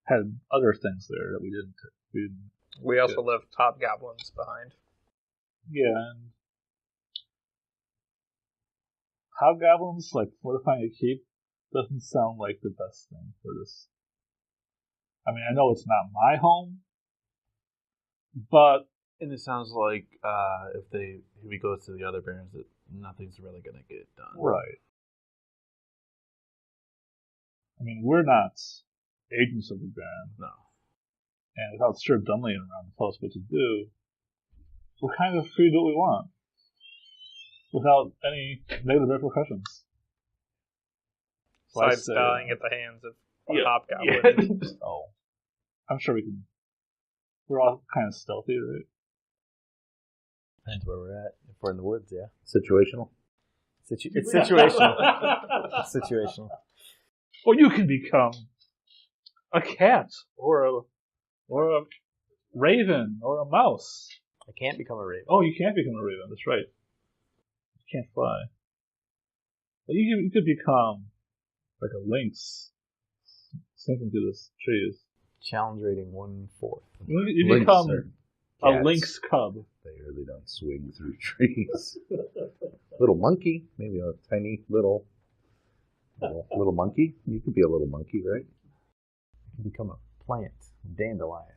had other things there that we didn't. We also left hobgoblins behind. Yeah, and hobgoblins, like fortifying a keep, doesn't sound like the best thing for this. I mean, I know it's not my home, but And it sounds like if he goes to the other barons, that nothing's really going to get done. right. I mean, we're not agents of the Baron, No. and without Sir Dunley around to tell us what to do, we're kind of free to do what we want, without any negative repercussions. So I Besides say- dying at the hands of Yeah. hobgoblins. Oh, I'm sure we can. We're all kind of stealthy, right? Depends where we're at. If we're in the woods, yeah. Situational. It's situational. It's situational. Or you can become a cat, or a raven, or a mouse. I can't become a raven. Oh, you can't become a raven. That's right. You can't fly. But you could become like a lynx, sneaking through the trees. Challenge rating 1/4. You Lynx become are a cats. lynx cub. They really don't swing through trees. Little monkey, maybe a tiny little monkey. You could be a little monkey, right? You can become a plant. Dandelion.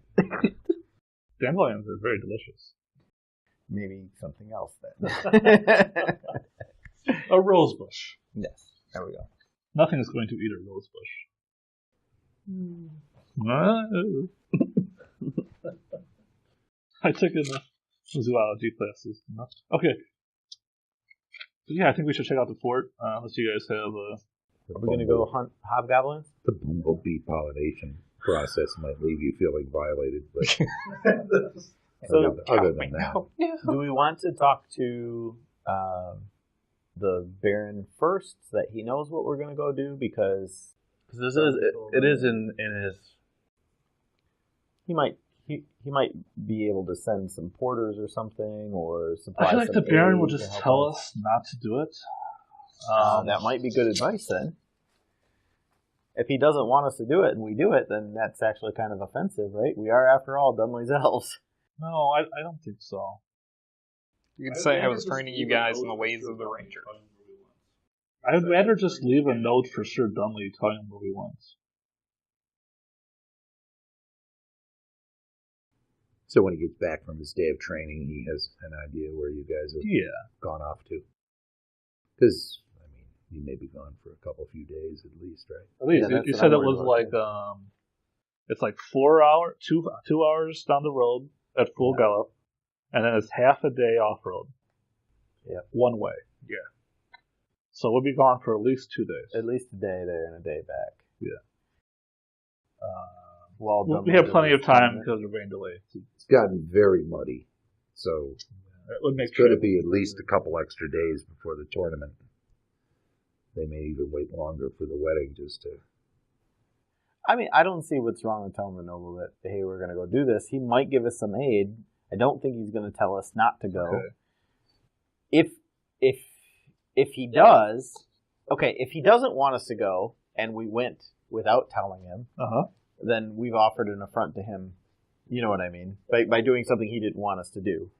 Dandelions are very delicious. Maybe something else then. A rose bush. Yes. There we go. Nothing is going to eat a rose bush. I took in the zoology classes. Okay. But yeah, I think we should check out the fort. Unless you guys have Are we going to go hunt hobgoblins? The bumblebee pollination process might leave you feeling violated, but So- other than that, Do we want to talk to the Baron first so that he knows what we're going to go do? Because Because it is in his. he might be able to send some porters or something, or supply I feel like some the Baron aid will to just help tell us not to do it. That might be good advice then. If he doesn't want us to do it and we do it, then that's actually kind of offensive, right? We are, after all, Dunley's elves. No, I don't think so. You could say I was training you guys in the ways of the ranger. I'd rather just leave a note for Sir Dunley telling him what we want. So when he gets back from his day of training, he has an idea where you guys have gone off to. Because, I mean, you may be gone for a few days at least, right? At least. You said it was like, it's like 4 hours, 2 hours down the road at full gallop, and then it's half a day off-road. Yeah. One way. Yeah. So we'll be gone for at least 2 days. At least a day there and a day back. Yeah. We have plenty of time because of rain delay. It's gotten very muddy, so it would make could it be at least a couple extra days before the tournament? They may even wait longer for the wedding just to... I mean, I don't see what's wrong with telling the noble that, hey, we're going to go do this. He might give us some aid. I don't think he's going to tell us not to go. Okay. If he does, if he doesn't want us to go and we went without telling him, then we've offered an affront to him. You know what I mean? By doing something he didn't want us to do.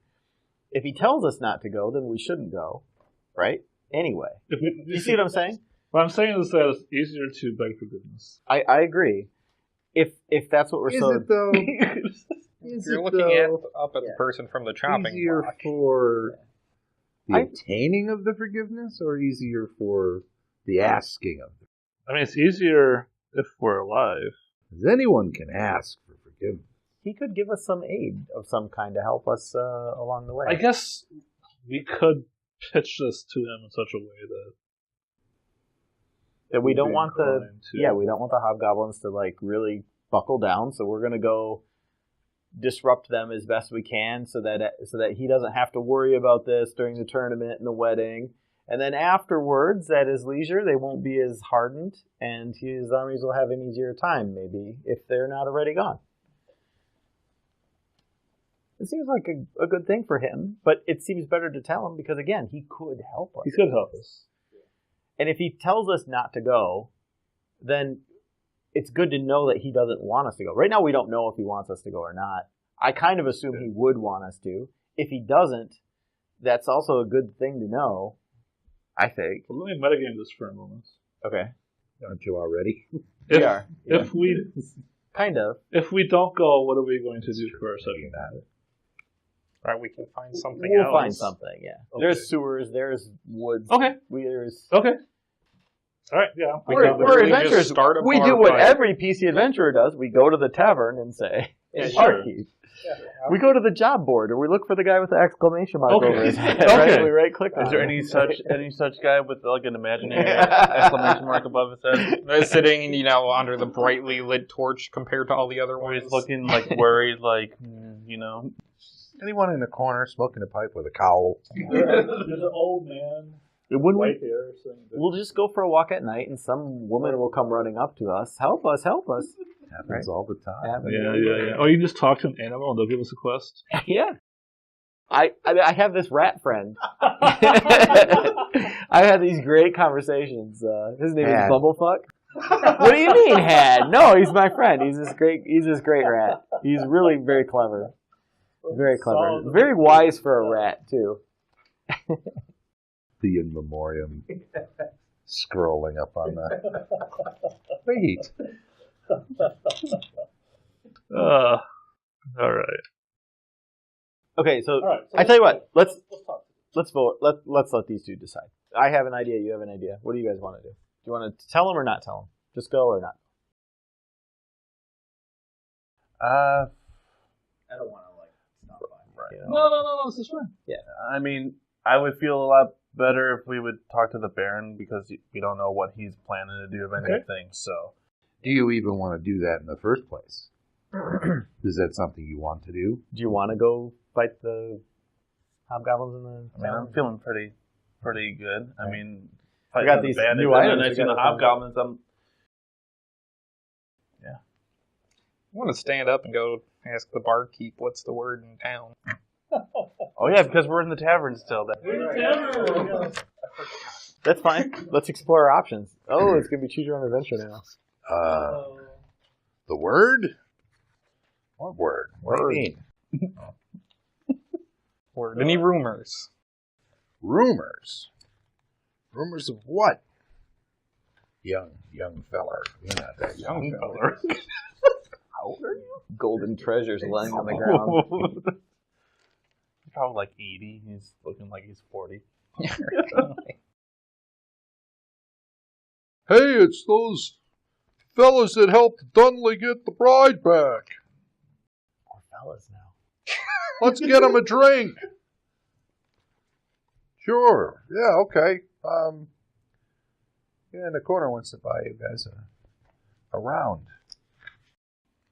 If he tells us not to go, then we shouldn't go, right? Anyway. You see what I'm saying? What I'm saying is that it's easier to beg forgiveness. I agree. If that's what we're Is it, though? You're looking up at the person from the chopping easier block. For the obtaining of the forgiveness or easier for the asking of it? I mean, it's easier if we're alive. Because anyone can ask for forgiveness. He could give us some aid of some kind to help us along the way. I guess we could pitch this to him in such a way that we don't want we don't want the hobgoblins to like really buckle down. So we're gonna go disrupt them as best we can, so that he doesn't have to worry about this during the tournament and the wedding. And then afterwards, at his leisure, they won't be as hardened, and his armies will have an easier time, maybe, if they're not already gone. It seems like a good thing for him, but it seems better to tell him because, again, he could help us. He could help us. And if he tells us not to go, then it's good to know that he doesn't want us to go. Right now, we don't know if he wants us to go or not. I kind of assume he would want us to. If he doesn't, that's also a good thing to know, I think. Well, let me metagame this for a moment. Okay. Aren't you already? We are. If we... Kind of. If we don't go, what are we going to do for our second night? Right, we can find something else. We'll find something, yeah. Okay. There's sewers, there's woods. Okay. Okay. All right, yeah. We're adventurers. We do what every PC adventurer does. We go to the tavern and say, Barkeep. Yeah. We go to the job board, or we look for the guy with the exclamation mark over his head. Right? We right-click on Is there any such guy with like an imaginary exclamation mark above his head? Sitting, under the brightly lit torch compared to all the other ones. He's looking like worried, like, Anyone in the corner smoking a pipe with a cowl? There's an old man. We'll just go for a walk at night, and some woman will come running up to us. Help us, help us. Happens all the time. Yeah. Oh, you just talk to an animal and they'll give us a quest? Yeah. I have this rat friend. I had these great conversations. His name is Bumblefuck. What do you mean, Had? No, he's my friend. He's this great rat. He's really very clever. Very clever. Very wise for a rat, too. The in memoriam scrolling up on that. Wait. All right. Okay, so I tell you what. Let's vote. Let's let these two decide. I have an idea. You have an idea. What do you guys want to do? Do you want to tell them or not tell them? Just go or not? I don't want to stop by. Right. No. This is fine. Yeah. I mean, I would feel a lot better if we would talk to the Baron because we don't know what he's planning to do of anything. So, do you even want to do that in the first place? Is that something you want to do? Do you want to go fight the hobgoblins in the? I mean, I'm feeling pretty good. I mean, I got these new items. I see the hobgoblins. I want to stand up and go ask the barkeep what's the word in town. Oh yeah, because we're in the tavern still. That's fine. Let's explore our options. Oh, it's gonna be choose your own adventure now. The word? What word? What do you mean? Word. Any rumors? Rumors? Rumors of what? Young feller. You're not that young feller. How old are you? golden treasures lying on the ground. He's probably like 80. He's looking like he's 40. Hey, it's those fellas that helped Dunley get the bride back. Poor fellas now. Let's get them a drink. Sure. Yeah, okay. Yeah, in the corner wants to buy you guys a round.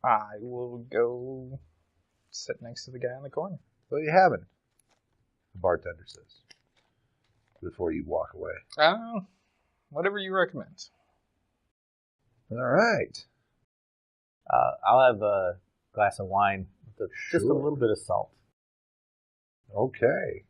I will go sit next to the guy in the corner. Well, you haven't, the bartender says, before you walk away. Whatever you recommend. All right. I'll have a glass of wine with just a little bit of salt. Okay.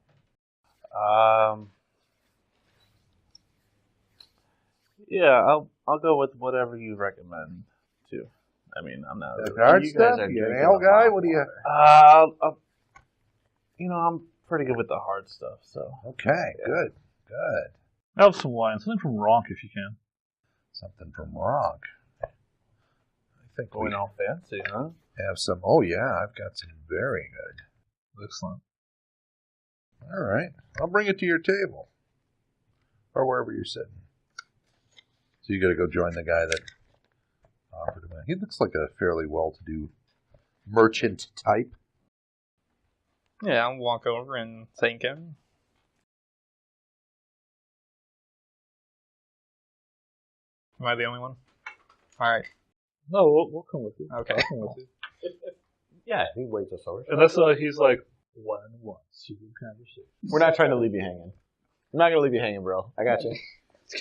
Yeah, I'll go with whatever you recommend too. I mean, I'm not. The hard you guys stuff? are You an drinking ale a guy? lot What do you... I'm pretty good with the hard stuff. So Okay, good. Good. Have some wine. Something from Ronk if you can. Something from Ronk. I think going we all fancy, huh? have some... Oh, yeah, I've got some very good. Excellent. All right. I'll bring it to your table. Or wherever you're sitting. So you got to go join the guy that offered him. He looks like a fairly well-to-do merchant type. Yeah, I'll walk over and thank him. Am I the only one? Alright. No, we'll come with you. Okay. I'll come with you. Yeah, he waits us over. And that's he's like, one once you conversation. We're not trying to leave you hanging. I'm not gonna leave you hanging, bro. I got you.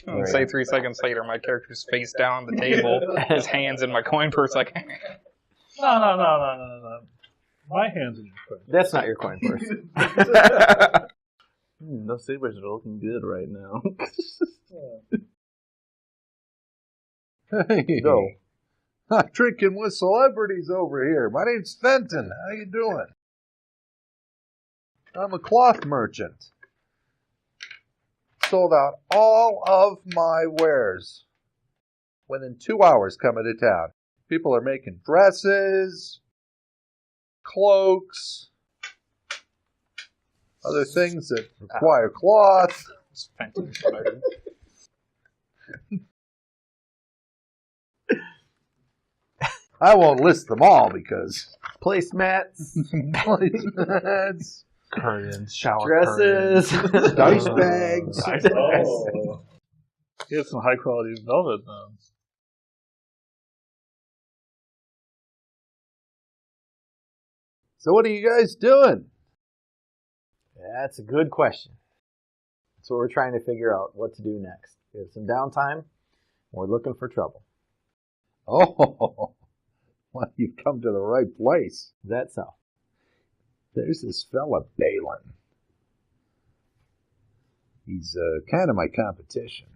And say 3 seconds later, my character's face down on the table, his hands in my coin purse, like. No. My hands in your coin. That's not your coin purse. Those sabers are looking good right now. Hey, Go. I'm drinking with celebrities over here. My name's Fenton. How you doing? I'm a cloth merchant. Sold out all of my wares within 2 hours coming to town. People are making dresses, cloaks, other things that require cloth. I won't list them all because Placemats, placemats, Curtains, shower dresses, curtains. dice bags. Oh. He had some high quality velvet then. So what are you guys doing? That's a good question. So we're trying to figure out what to do next. We have some downtime. We're looking for trouble. Oh, well, you've come to the right place. Is that so? There's this fella, Balin. He's kind of my competition.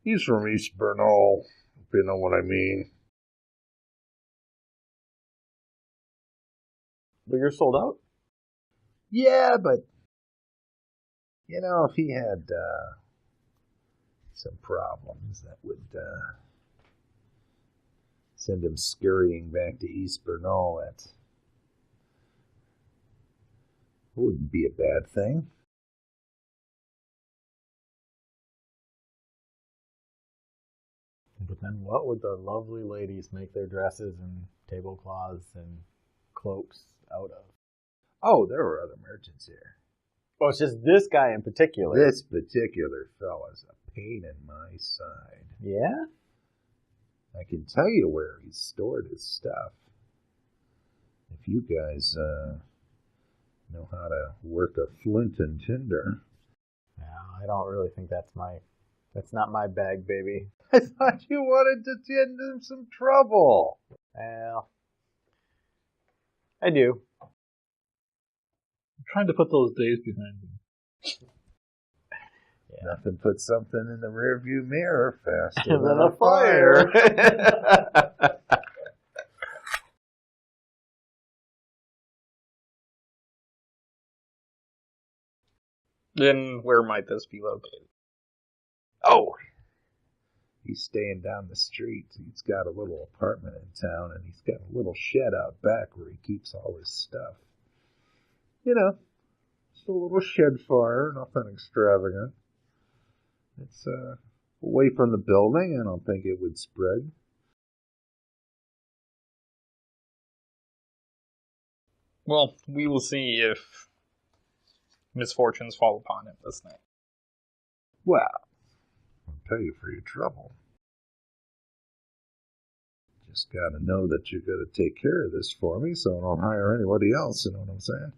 He's from East Bernal, if you know what I mean. But you're sold out? Yeah, but, you know, if he had some problems, that would send him scurrying back to East Bernal. That wouldn't be a bad thing. But then what would the lovely ladies make their dresses and tablecloths and cloaks out of? Oh, there were other merchants here. Oh, it's just this guy in particular. This particular fella's a pain in my side. Yeah? I can tell you where he stored his stuff. If you guys know how to work a flint and tinder. No, I don't really think that's not my bag, baby. I thought you wanted to tend him some trouble. Well, I do. I'm trying to put those days behind me. Yeah. Nothing puts something in the rearview mirror faster Than a fire. Then where might this be located? Oh, He's staying down the street. He's got a little apartment in town, and he's got a little shed out back where he keeps all his stuff. You know, just a little shed fire, nothing extravagant. It's away from the building. I don't think it would spread. Well, we will see if misfortunes fall upon him this night. Well, I'll pay you for your trouble. Just gotta know that you gotta take care of this for me so I don't hire anybody else, you know what I'm saying?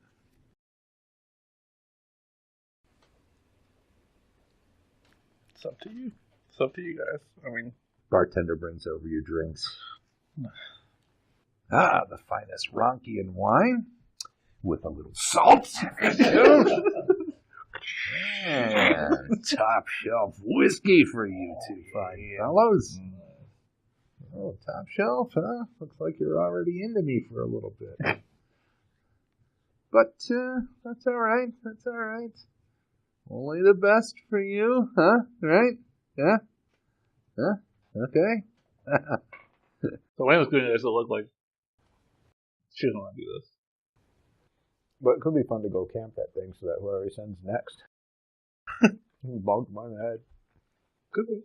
It's up to you. It's up to you guys. I mean, Bartender brings over your drinks. Ah, the finest Ronkian wine with a little salt. And top shelf whiskey for you two fine fellows. Oh, top shelf, huh? Looks like you're already into me for a little bit. But that's all right. That's all right. Only the best for you, huh? Right? Yeah? Huh? Okay. The way I was doing it, it looked like she doesn't want to do this. But it could be fun to go camp that thing so that whoever he sends next bonk my head. Could be.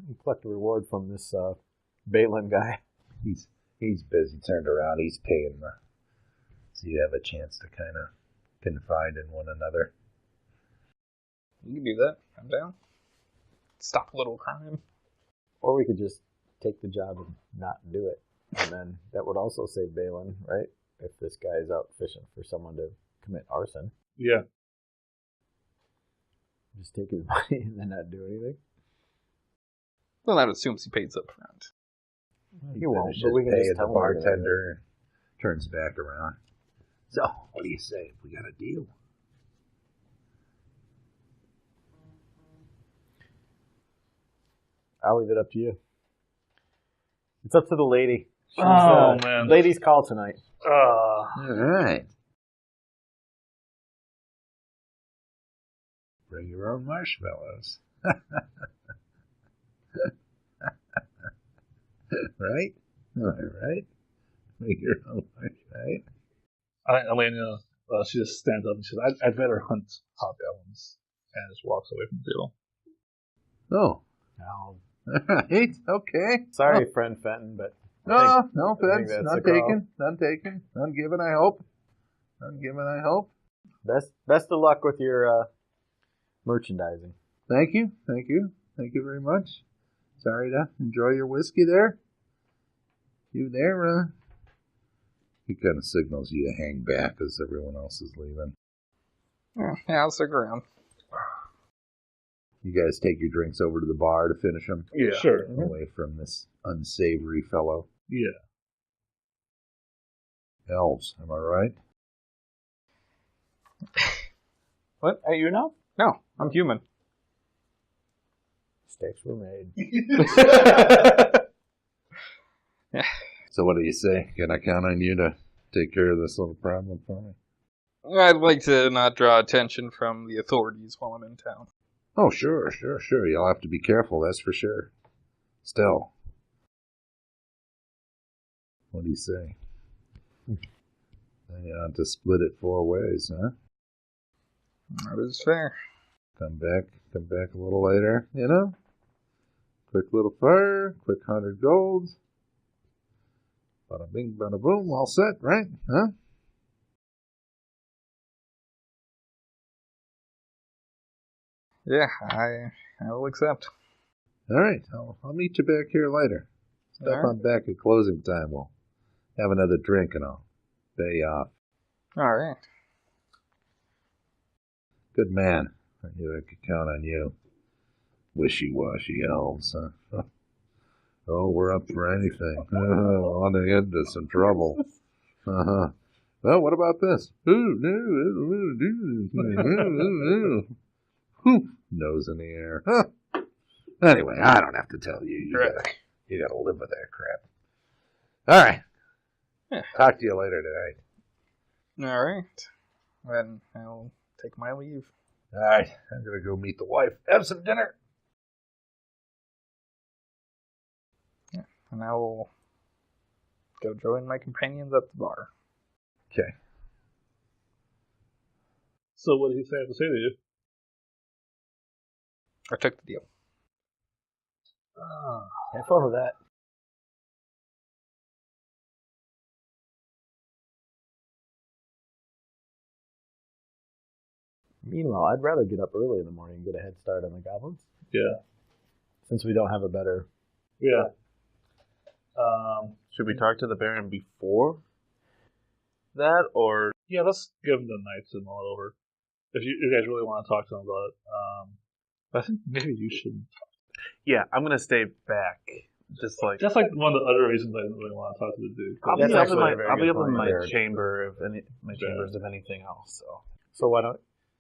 You collect a reward from this Balin guy. He's busy, turned around, he's paying the... So you have a chance to kind of confide in one another. You can do that. I'm down. Stop a little crime. Or we could just take the job and not do it. And then that would also save Balin, right? If this guy is out fishing for someone to commit arson. Yeah. Just take his money and then not do anything. Well, that assumes he pays up front. He won't, Finishes but we can paying just the tell him we're gonna do it. bartender, turns back around. So, what do you say? We got a deal? I'll leave it up to you. It's up to the lady. She's, Man. Ladies call tonight. All right. Bring your own marshmallows. Right? All right. Bring your own marshmallows. I think Elena, she just stands up and says, I'd better hunt hobgoblins. And just walks away from the table. Oh. No. Right. Okay. Sorry, friend Fenton, but No, I think that's that's none the call. taken. None taken. None given, I hope. None given, I hope. best of luck with your merchandising. Thank you. Thank you. Thank you very much. Sorry to enjoy your whiskey there. You there, He kind of signals you to hang back as everyone else is leaving. Yeah, I'll stick around. You guys take your drinks over to the bar to finish them? Yeah. Sure. Away from this unsavory fellow. Yeah. Elves, am I right? What? Are you now? No, I'm human. Mistakes were made. So what do you say? Can I count on you to take care of this little problem for me? I'd like to not draw attention from the authorities while I'm in town. Oh, sure. You'll have to be careful, that's for sure. Still. What do you say? Then you ought to split it 4 ways, huh? That is fair. Come back a little later, you know? Quick little fire, quick 100 gold. Bada bing, bada boom, all set, right? Huh? Yeah, I will accept. All right, I'll meet you back here later. Step All right. on back at closing time. We'll have another drink and I'll pay you off. All right. Good man. I knew I could count on you. Wishy-washy elves, huh? Oh, we're up for anything. On to get into some trouble. Uh-huh. Well, what about this? Nose in the air. Huh. Anyway, I don't have to tell you. You gotta live with that crap. All right. Yeah. Talk to you later tonight. All right. Then I'll take my leave. All right. I'm gonna go meet the wife. Have some dinner. And I will go join my companions at the bar. Okay. So what did he have to say to you? I took the deal. Have fun with that. Meanwhile, I'd rather get up early in the morning and get a head start on the goblins. Yeah. Since we don't have a better... Yeah. Should we talk to the Baron before that, or Yeah, let's give him the night to mull it over. If you guys really want to talk to him about it. I think maybe you should. yeah, I'm gonna stay back. Just like That's like one of the other reasons I didn't really want to talk to the dude. I'll That's be up in actually my a very I'll be good up in point, my Baron. chamber of chambers of anything else. So why don't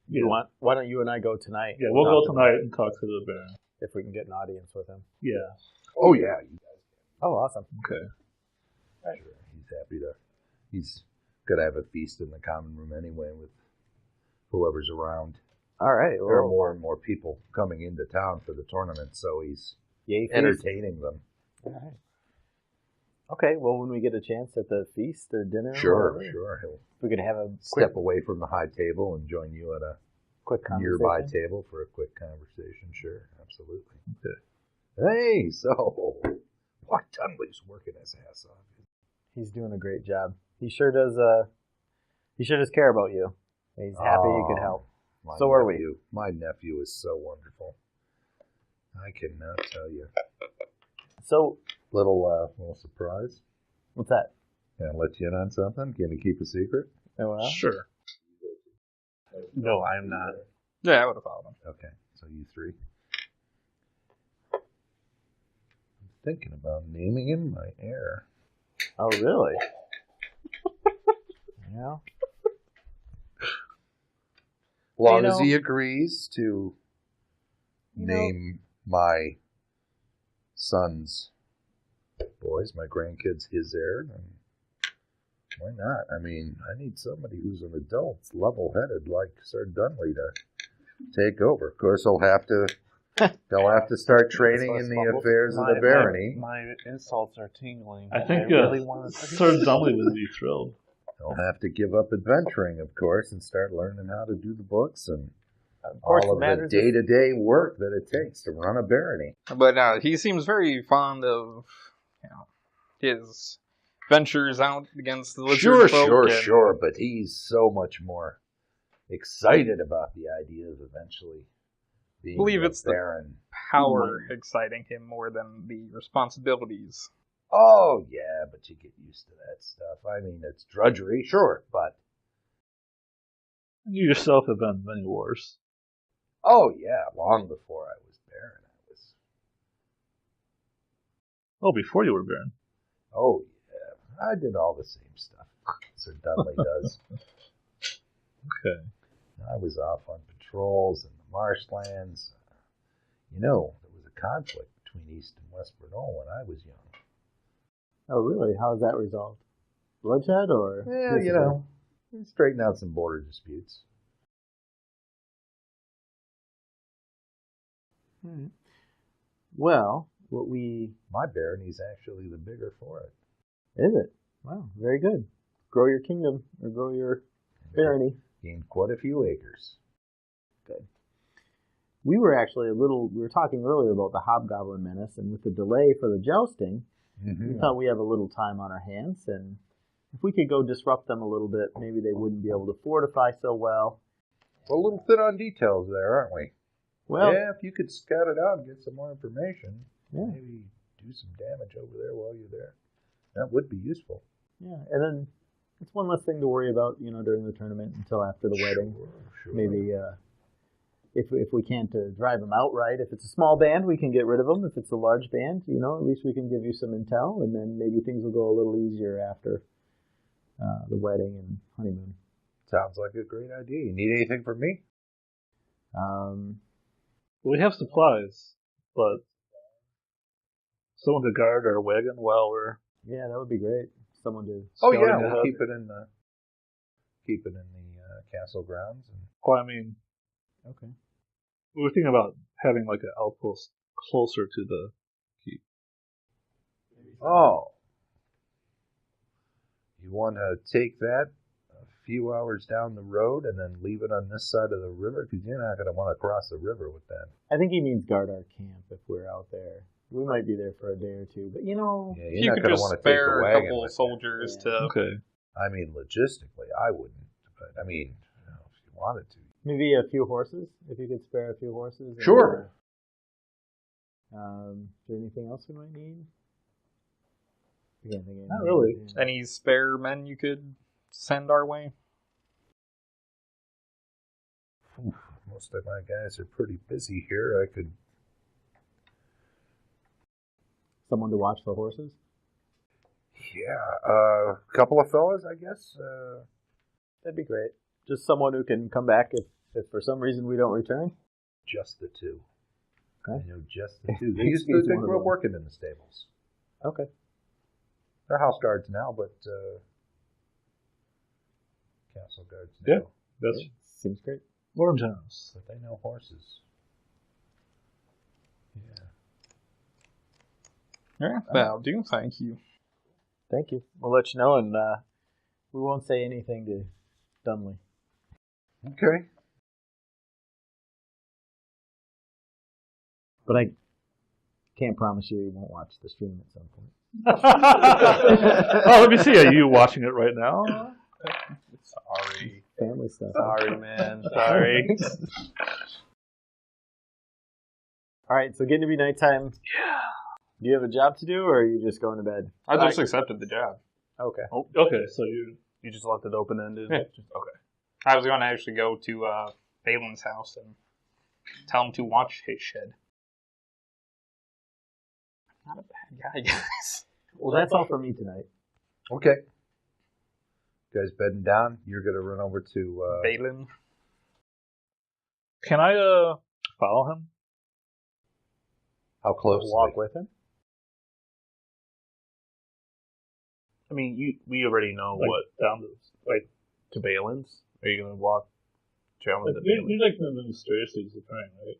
Yeah. why don't you and I go tonight? Yeah, we'll go tonight and talk to the Baron. If we can get an audience with him. Yeah. Oh, yeah. Oh, awesome. Okay. Sure. He's happy to. He's going to have a feast in the common room anyway with whoever's around. All right. There are Well, more and more people coming into town for the tournament, so he's yay, feast. entertaining them. All right. Okay, well, when we get a chance at the feast or dinner, Sure, whatever, sure. He'll we could have a step away from the high table and join you at a quick conversation. nearby table for a quick conversation. Sure, absolutely. Okay. Hey, so Mark Dunley's working his ass off. He's doing a great job. He sure does. He sure does care about you. He's happy he could help. So are we. My nephew is so wonderful. I cannot tell you. So Little surprise. what's that? Can I let you in on something? Can you keep a secret? Oh, well. Sure. No, I'm not. Yeah, I would have followed him. Okay, so you three. I'm thinking about naming him my heir. Oh, really? Yeah. Long You as know- he agrees to name my son's boys, my grandkids, his heir, then why not? I mean, I need somebody who's an adult, level-headed, like Sir Dunley, to take over. Of course, they'll have to start training in the affairs of the barony. My insults are tingling. I think really want to. Sir Dumley would be thrilled. They'll have to give up adventuring, of course, and start learning how to do the books and Of course, all of the matters is- day-to-day work that it takes to run a barony. But he seems very fond of, his ventures out against the lizard folk. Sure, but he's so much more excited about the idea of eventually being Believe a it's the baron. power exciting him more than the responsibilities. Oh, yeah, but you get used to that stuff. I mean, it's drudgery, sure, but... You yourself have been in many wars. Oh, yeah, long before I was baron, Oh, before you were Baron. Oh, yeah, I did all the same stuff Sir Dudley does. Okay. I was off on patrols in the marshlands. There was a conflict between East and West Brno when I was young. Oh, really? How is that resolved? Bloodshed or? Yeah, straighten out some border disputes. Hmm. Well, My barony's actually the bigger for it. is it? Wow, very good. Grow your kingdom or grow your barony. Gained quite a few acres. Good. We were talking earlier about the Hobgoblin Menace, and with the delay for the jousting, we thought we have a little time on our hands, and if we could go disrupt them a little bit, maybe they wouldn't be able to fortify so well. We're a little thin on details there, aren't we? Well, Yeah, if you could scout it out and get some more information, Yeah. maybe do some damage over there while you're there. That would be useful. yeah, and then it's one less thing to worry about, during the tournament until after the wedding. Sure. Maybe if we can't drive them outright, if it's a small band, we can get rid of them. If it's a large band, at least we can give you some intel, and then maybe things will go a little easier after the wedding and honeymoon. Sounds like a great idea. You need anything from me? We have supplies, but someone to guard our wagon while we're... Yeah, that would be great. Someone to. Oh Scouting yeah, ahead. we'll keep it in the castle grounds. And Well, I mean, Okay. we were thinking about having like an outpost closer to the keep. Oh. You want to take that a few hours down the road and then leave it on this side of the river? Because you're not going to want to cross the river with that. I think he means guard our camp if we're out there. We might be there for a day or two, but Yeah, If you're you not could going to just want to take the spare a wagon couple with soldiers to... Okay. I mean, logistically, I wouldn't. But, I mean, if you wanted to. maybe a few horses, if you could spare a few horses. Sure. Is there anything else we might need? I can't think of Not anything. really. Yeah. Any spare men you could send our way? Most of my guys are pretty busy here. I could. Someone to watch the horses? Yeah, a couple of fellas, I guess. That'd be great. Just someone who can come back if for some reason we don't return. Just the two. Okay. I know just the two. They Excuse they one of grew up them. working in the stables. Okay. They're house guards now, but castle guards now. Yeah. That's Seems great. Lord's house. But they know horses. Yeah. Yeah, that'll do. Thank you. Thank you. We'll let you know, and we won't say anything to Dunley. Okay. But I can't promise you won't watch the stream at some point. Oh, let me see. Are you watching it right now? Sorry. Family stuff. Sorry, man. Sorry. All right, so getting to be nighttime. Yeah. Do you have a job to do, or are you just going to bed? I just accepted the job. Okay. Oh, okay, so you... You just left it open-ended? Yeah. Okay. I was going to actually go to Balin's house and tell him to watch his shed. Not a bad guy, guys. Well, that's all for me tonight. Okay. You guys bedding down? You're going to run over to... Balin. Can I follow him? how close? Walk with him. I mean, we already know Like, what down the... to Balin's. Are you going to walk traveling Like, to Balin's? we like them in the stairs to the train, right?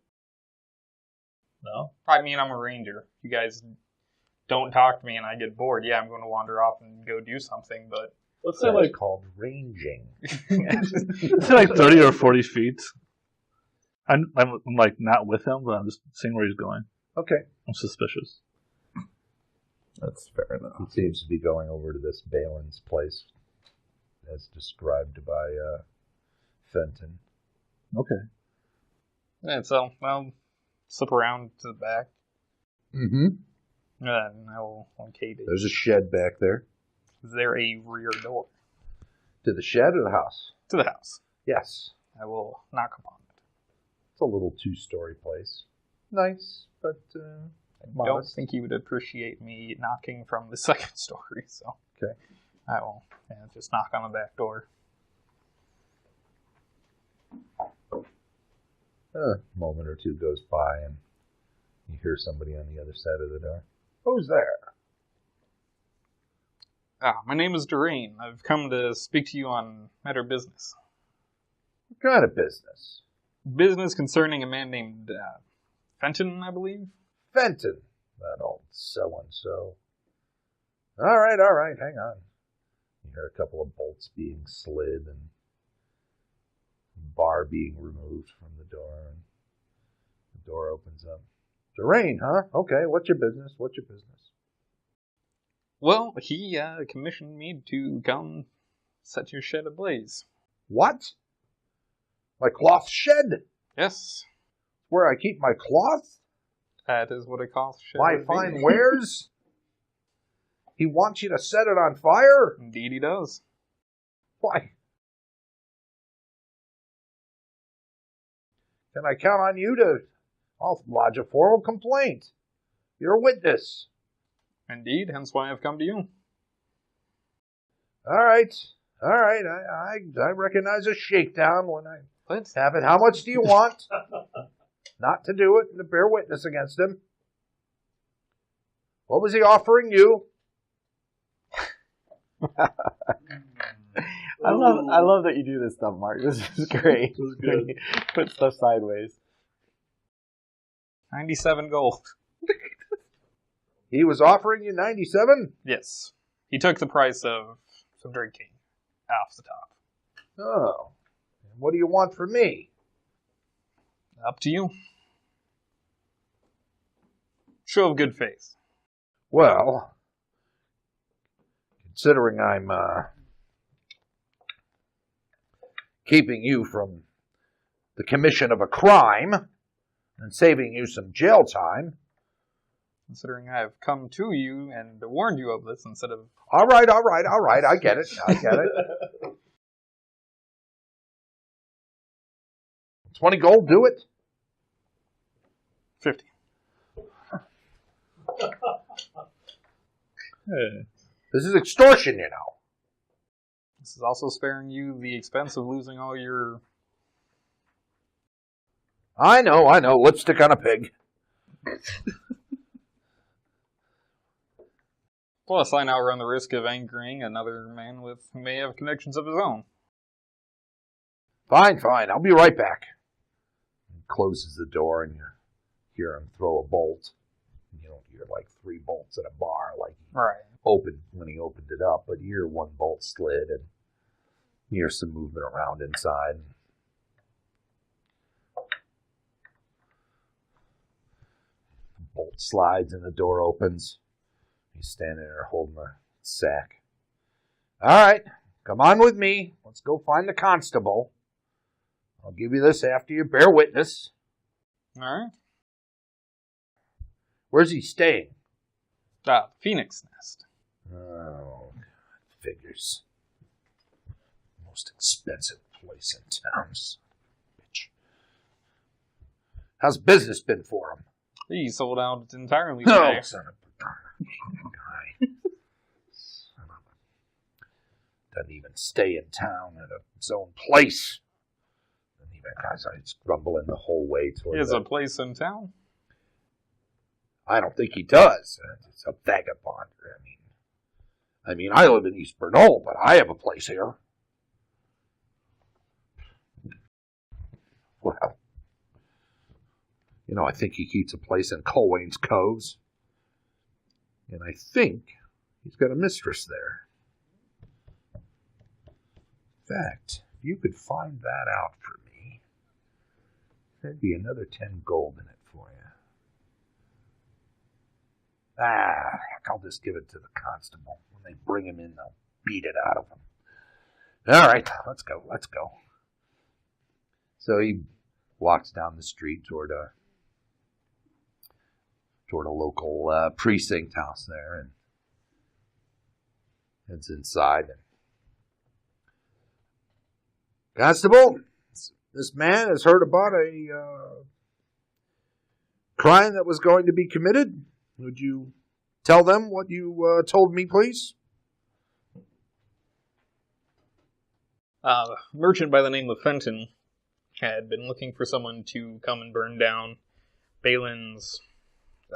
No? I mean, I'm a ranger. You guys don't talk to me and I get bored. Yeah, I'm going to wander off and go do something, but... Let's say That's like... called ranging. Let's say like 30 or 40 feet. I'm like not with him, but I'm just seeing where he's going. Okay. I'm suspicious. That's fair enough. He seems to be going over to this Balin's place, as described by Fenton. Okay. Yeah, so I'll slip around to the back. Mm-hmm. And I will locate it. There's a shed back there. Is there a rear door To the shed or the house? to the house? Yes. I will knock upon it. It's a little two-story place. Nice, but I don't modest. think he would appreciate me knocking from the second story, so Okay. I will just knock on the back door. A moment or two goes by, and you hear somebody on the other side of the door. Who's there? My name is Doreen. I've come to speak to you on matter of business. What kind of business? Business concerning a man named Fenton, I believe. Fenton. That old so-and-so. All right, hang on. You hear a couple of bolts being slid and bar being removed from the door. And the door opens up. Doreen, huh? Okay, what's your business? Well, he commissioned me to come set your shed ablaze. What? My cloth shed? Yes, Where I keep my cloth? that is what a cloth shed My would be. fine wares? He wants you to set it on fire? Indeed he does. Why? Can I count on you to... I'll lodge a formal complaint. You're a witness. Indeed, hence why I've come to you. All right. I recognize a shakedown when I What? have it. How much do you want? Not to do it and to bear witness against him. What was he offering you? I love that you do this stuff, Mark. This is great. This is good. Put stuff sideways. 97 gold. He was offering you 97? Yes. He took the price of some drinking off the top. Oh. What do you want from me? Up to you. Show of good faith. Well, considering I'm keeping you from the commission of a crime and saving you some jail time. Considering I have come to you and warned you of this instead of... All right. I get it. 20 gold, do it? 50. Hey. This is extortion, you know. This is also sparing you the expense of losing all your... I know. Lipstick on a pig. Plus, I now run the risk of angering another man who may have connections of his own. Fine. I'll be right back. He closes the door and you hear him throw a bolt. You don't hear like 3 bolts at a bar like he opened when he opened it up, but you hear 1 bolt slid and you hear some movement around inside. The bolt slides and the door opens. He's standing there holding a sack. All right, come on with me. Let's go find the constable. I'll give you this after you bear witness. All right. Where's he staying? Phoenix Nest. Oh, figures. Most expensive place in town. Bitch. How's business been for him? He sold out entirely No, today. son of a guy. Doesn't even stay in town at his own place. And even guys, I was grumbling the whole way toward He has a place in town? I don't think he does. It's a vagabond. I mean, I live in East Bernal, but I have a place here. Well, I think he keeps a place in Colwane's Coves. And I think he's got a mistress there. In fact, if you could find that out for me, there'd be another 10 gold in it for you. I'll just give it to the constable. When they bring him in, they'll beat it out of him. All right, let's go. So he walks down the street toward a local precinct house there and heads inside. Constable, this man has heard about a crime that was going to be committed. Would you tell them what you told me, please? A merchant by the name of Fenton had been looking for someone to come and burn down Balin's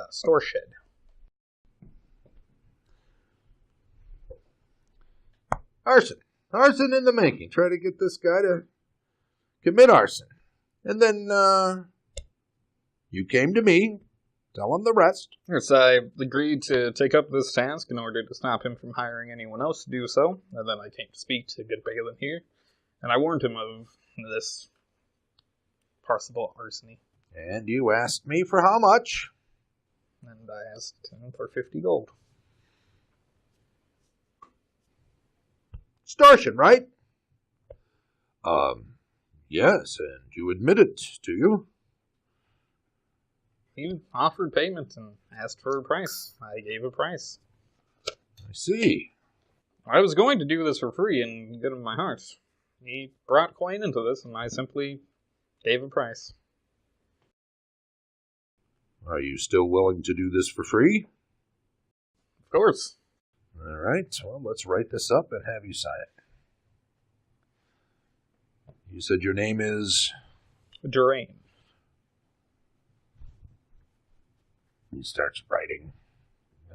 store shed. Arson in the making. Try to get this guy to commit arson. And then you came to me. Tell him the rest. Yes, I agreed to take up this task in order to stop him from hiring anyone else to do so. And then I came to speak to good Balin here. And I warned him of this possible arsony. And you asked me for how much? And I asked him for 50 gold. Extortion, right? Yes, and you admit it, do you? He offered payment and asked for a price. I gave a price. I see. I was going to do this for free and good of my heart. He brought coin into this, and I simply gave a price. Are you still willing to do this for free? Of course. All right, well, let's write this up and have you sign it. You said your name is? Durain. He starts writing.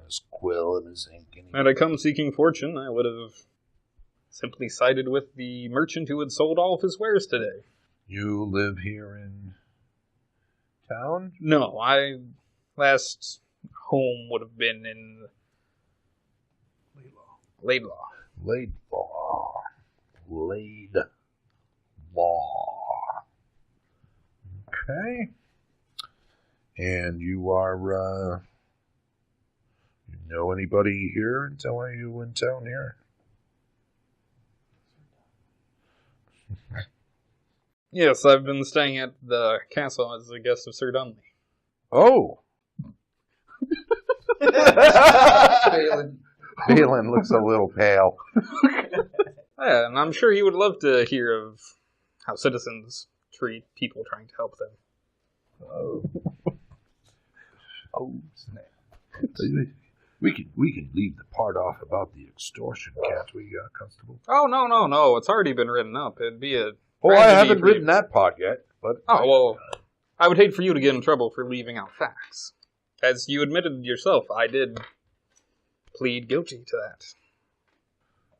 His quill and his ink. Had I come seeking fortune, I would have simply sided with the merchant who had sold all of his wares today. You live here in town? No, I last home would have been in Laidlaw. Laidlaw. Laidlaw. Okay. And you are, you know anybody here in town? Are you in town here? Yes, I've been staying at the castle as a guest of Sir Dunley. Oh. Balin looks a little pale. Yeah, and I'm sure he would love to hear of how citizens treat people trying to help them. Oh, snap. We can leave the part off about the extortion, can't we, Constable? Oh, no. It's already been written up. It'd be a... Oh, I haven't written that part yet, but... Oh, well, I would hate for you to get in trouble for leaving out facts. As you admitted yourself, I did plead guilty to that.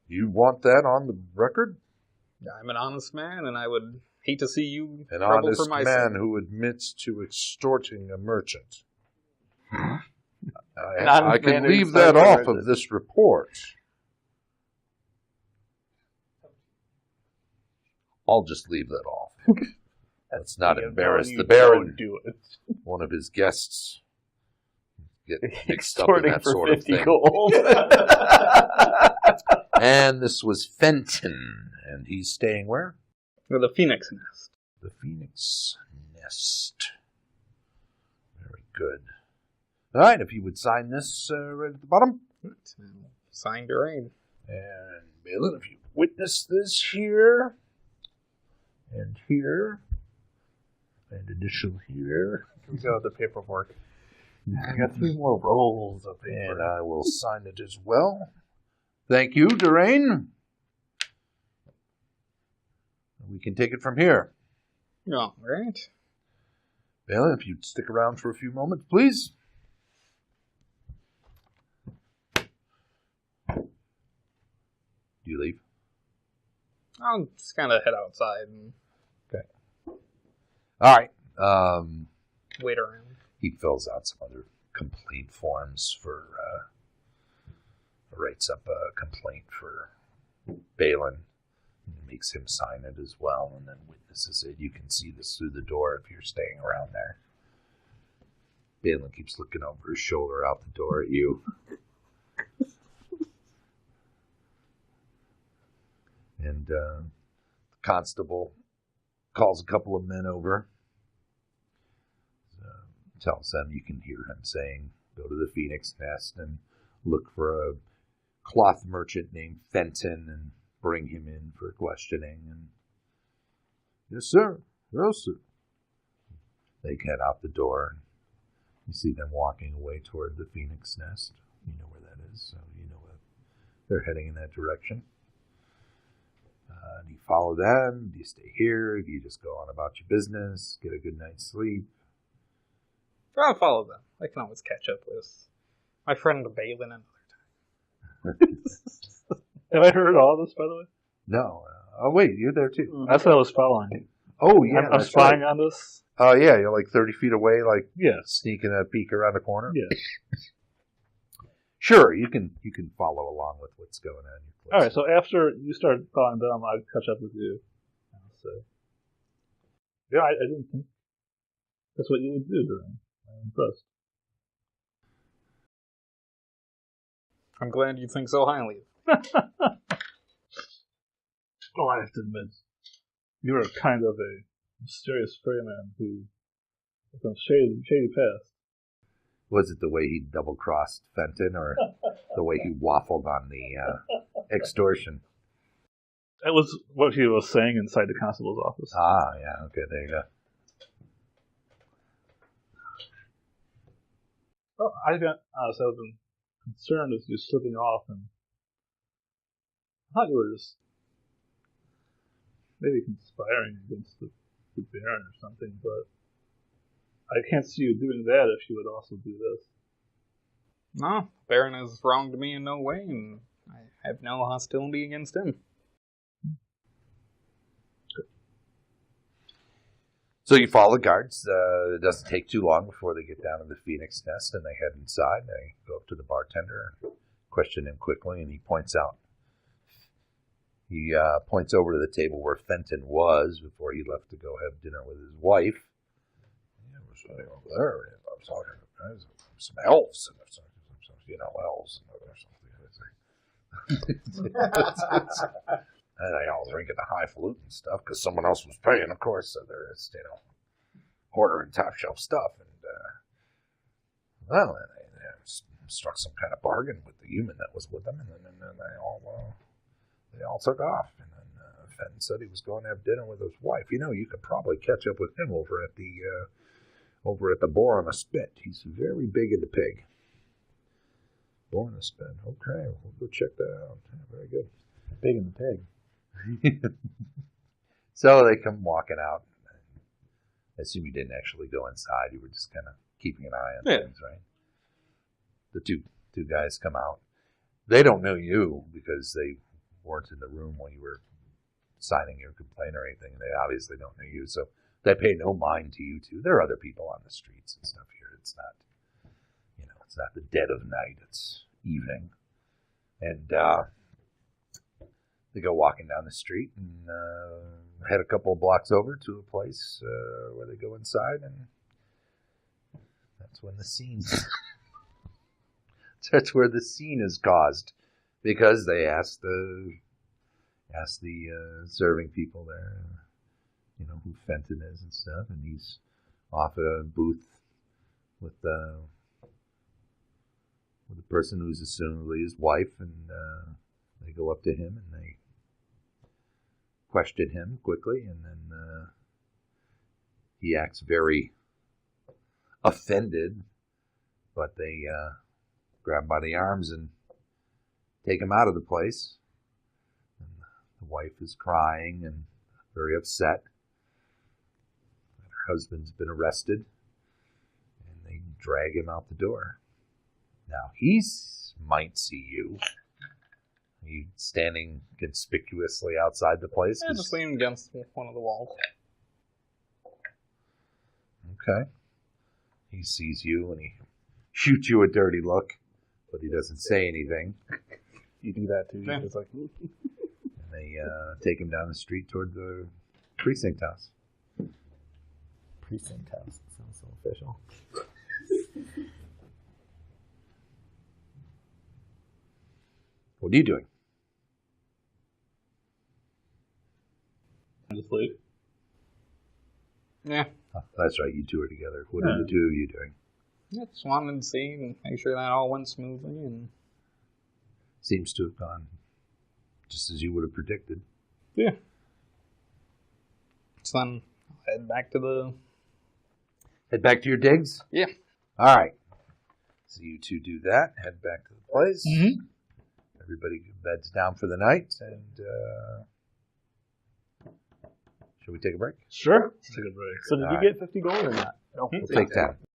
You want that on the record? I'm an honest man, and I would hate to see you An trouble honest for my man sake. who admits to extorting a merchant. I honest can man who leave that extorts a off merchant. of this report. I'll just leave that off. Let's not embarrass the Baron. Do it. One of his guests get mixed up in Extorting that for sort of 50 thing. gold. And this was Fenton, and he's staying where? With a phoenix nest. The Phoenix Nest. Very good. All right, if you would sign this right at the bottom. Signed to rain. And Balin, if you witness this here, and here, and initial here. Here we go, the paperwork. I got 3 more rolls of paper. And I will sign it as well. Thank you, Durain. We can take it from here. All right. Balin, if you'd stick around for a few moments, please. Do you leave? I'll just kind of head outside and All right. wait around. He fills out some other complaint forms for, writes up a complaint for Balin. And makes him sign it as well, and then witnesses it. You can see this through the door if you're staying around there. Balin keeps looking over his shoulder out the door at you. And the constable calls a couple of men over. Tells them, you can hear him saying, go to the Phoenix Nest and look for a cloth merchant named Fenton and bring him in for questioning. And yes, sir. Yes, sir. They head out the door. You see them walking away toward the Phoenix Nest. You know where that is, so you know they're heading in that direction. Do you follow them? Do you stay here? Do you just go on about your business? Get a good night's sleep? I'll follow them. I can always catch up with my friend Balin another time. Have I heard all this, by the way? No. Oh, wait, you're there too. That's what I was following. Oh, yeah. I'm spying on this. Oh, yeah, you're like 30 feet away, like Yes. sneaking a peek around the corner. Yes. Sure, you can follow along with what's going on. All right. So after you start following them, I'll catch up with you. So, yeah, I didn't think that's what you would do, Duran. I'm impressed. I'm glad you think so highly. Oh, I have to admit, you're kind of a mysterious ferryman who has some shady past. Was it the way he double-crossed Fenton or the way he waffled on the extortion? That was what he was saying inside the constable's office. Ah, yeah, okay, there you go. Well, I've been concerned with you slipping off, and I thought you were just maybe conspiring against the Baron or something, but I can't see you doing that if you would also do this. No, Baron has wronged me in no way, and I have no hostility against him. So you follow the guards. It doesn't take too long before they get down to the Phoenix Nest, and they head inside. They go up to the bartender, question him quickly, and he points out. He points over to the table where Fenton was before he left to go have dinner with his wife. Yeah, we're sitting over there. I was talking to some elves, and some, elves and and they all drinking the highfalutin stuff because someone else was paying, of course. So they're just, ordering top shelf stuff, and they struck some kind of bargain with the human that was with them, and then they all took off. And then Fenton said he was going to have dinner with his wife. You could probably catch up with him over at the Boar on a Spit. He's very big into pig. Boar on a Spit. Okay, we'll go check that out. Yeah, very good. Big in the pig. So they come walking out. I assume you didn't actually go inside. You were just kind of keeping an eye on things, right? The two guys come out. They don't know you because they weren't in the room when you were signing your complaint or anything. They obviously don't know you, so they pay no mind to you two. There are other people on the streets and stuff here. It's not, it's not the dead of night. It's evening, and they go walking down the street and head a couple of blocks over to a place where they go inside, and that's when the scene. That's where the scene is caused, because they asked the serving people there, who Fenton is and stuff, and he's off a booth with the person who's assumably his wife, and they go up to him and they question him quickly, and then he acts very offended, but they grab him by the arms and take him out of the place. And the wife is crying and very upset that her husband's been arrested, and they drag him out the door. Now he might see you. He's standing conspicuously outside the place. Yeah, just leaning against one of the walls. Okay. He sees you and he shoots you a dirty look, but he doesn't say anything. You do that too. Yeah. It's like, And they take him down the street toward the precinct house. Precinct house. It sounds so official. What are you doing? Just leave. Yeah. Oh, that's right, you two are together. What are the two of you doing? Just wanted to see and make sure that all went smoothly, and Seems to have gone just as you would have predicted. yeah. So then I'll head back to Head back to your digs? Yeah. All right. So you two do that. Head back to the place. Mm-hmm. Everybody beds down for the night. And shall we take a break? Sure. Take a break. So did you All get 50 gold or not? We'll take 10.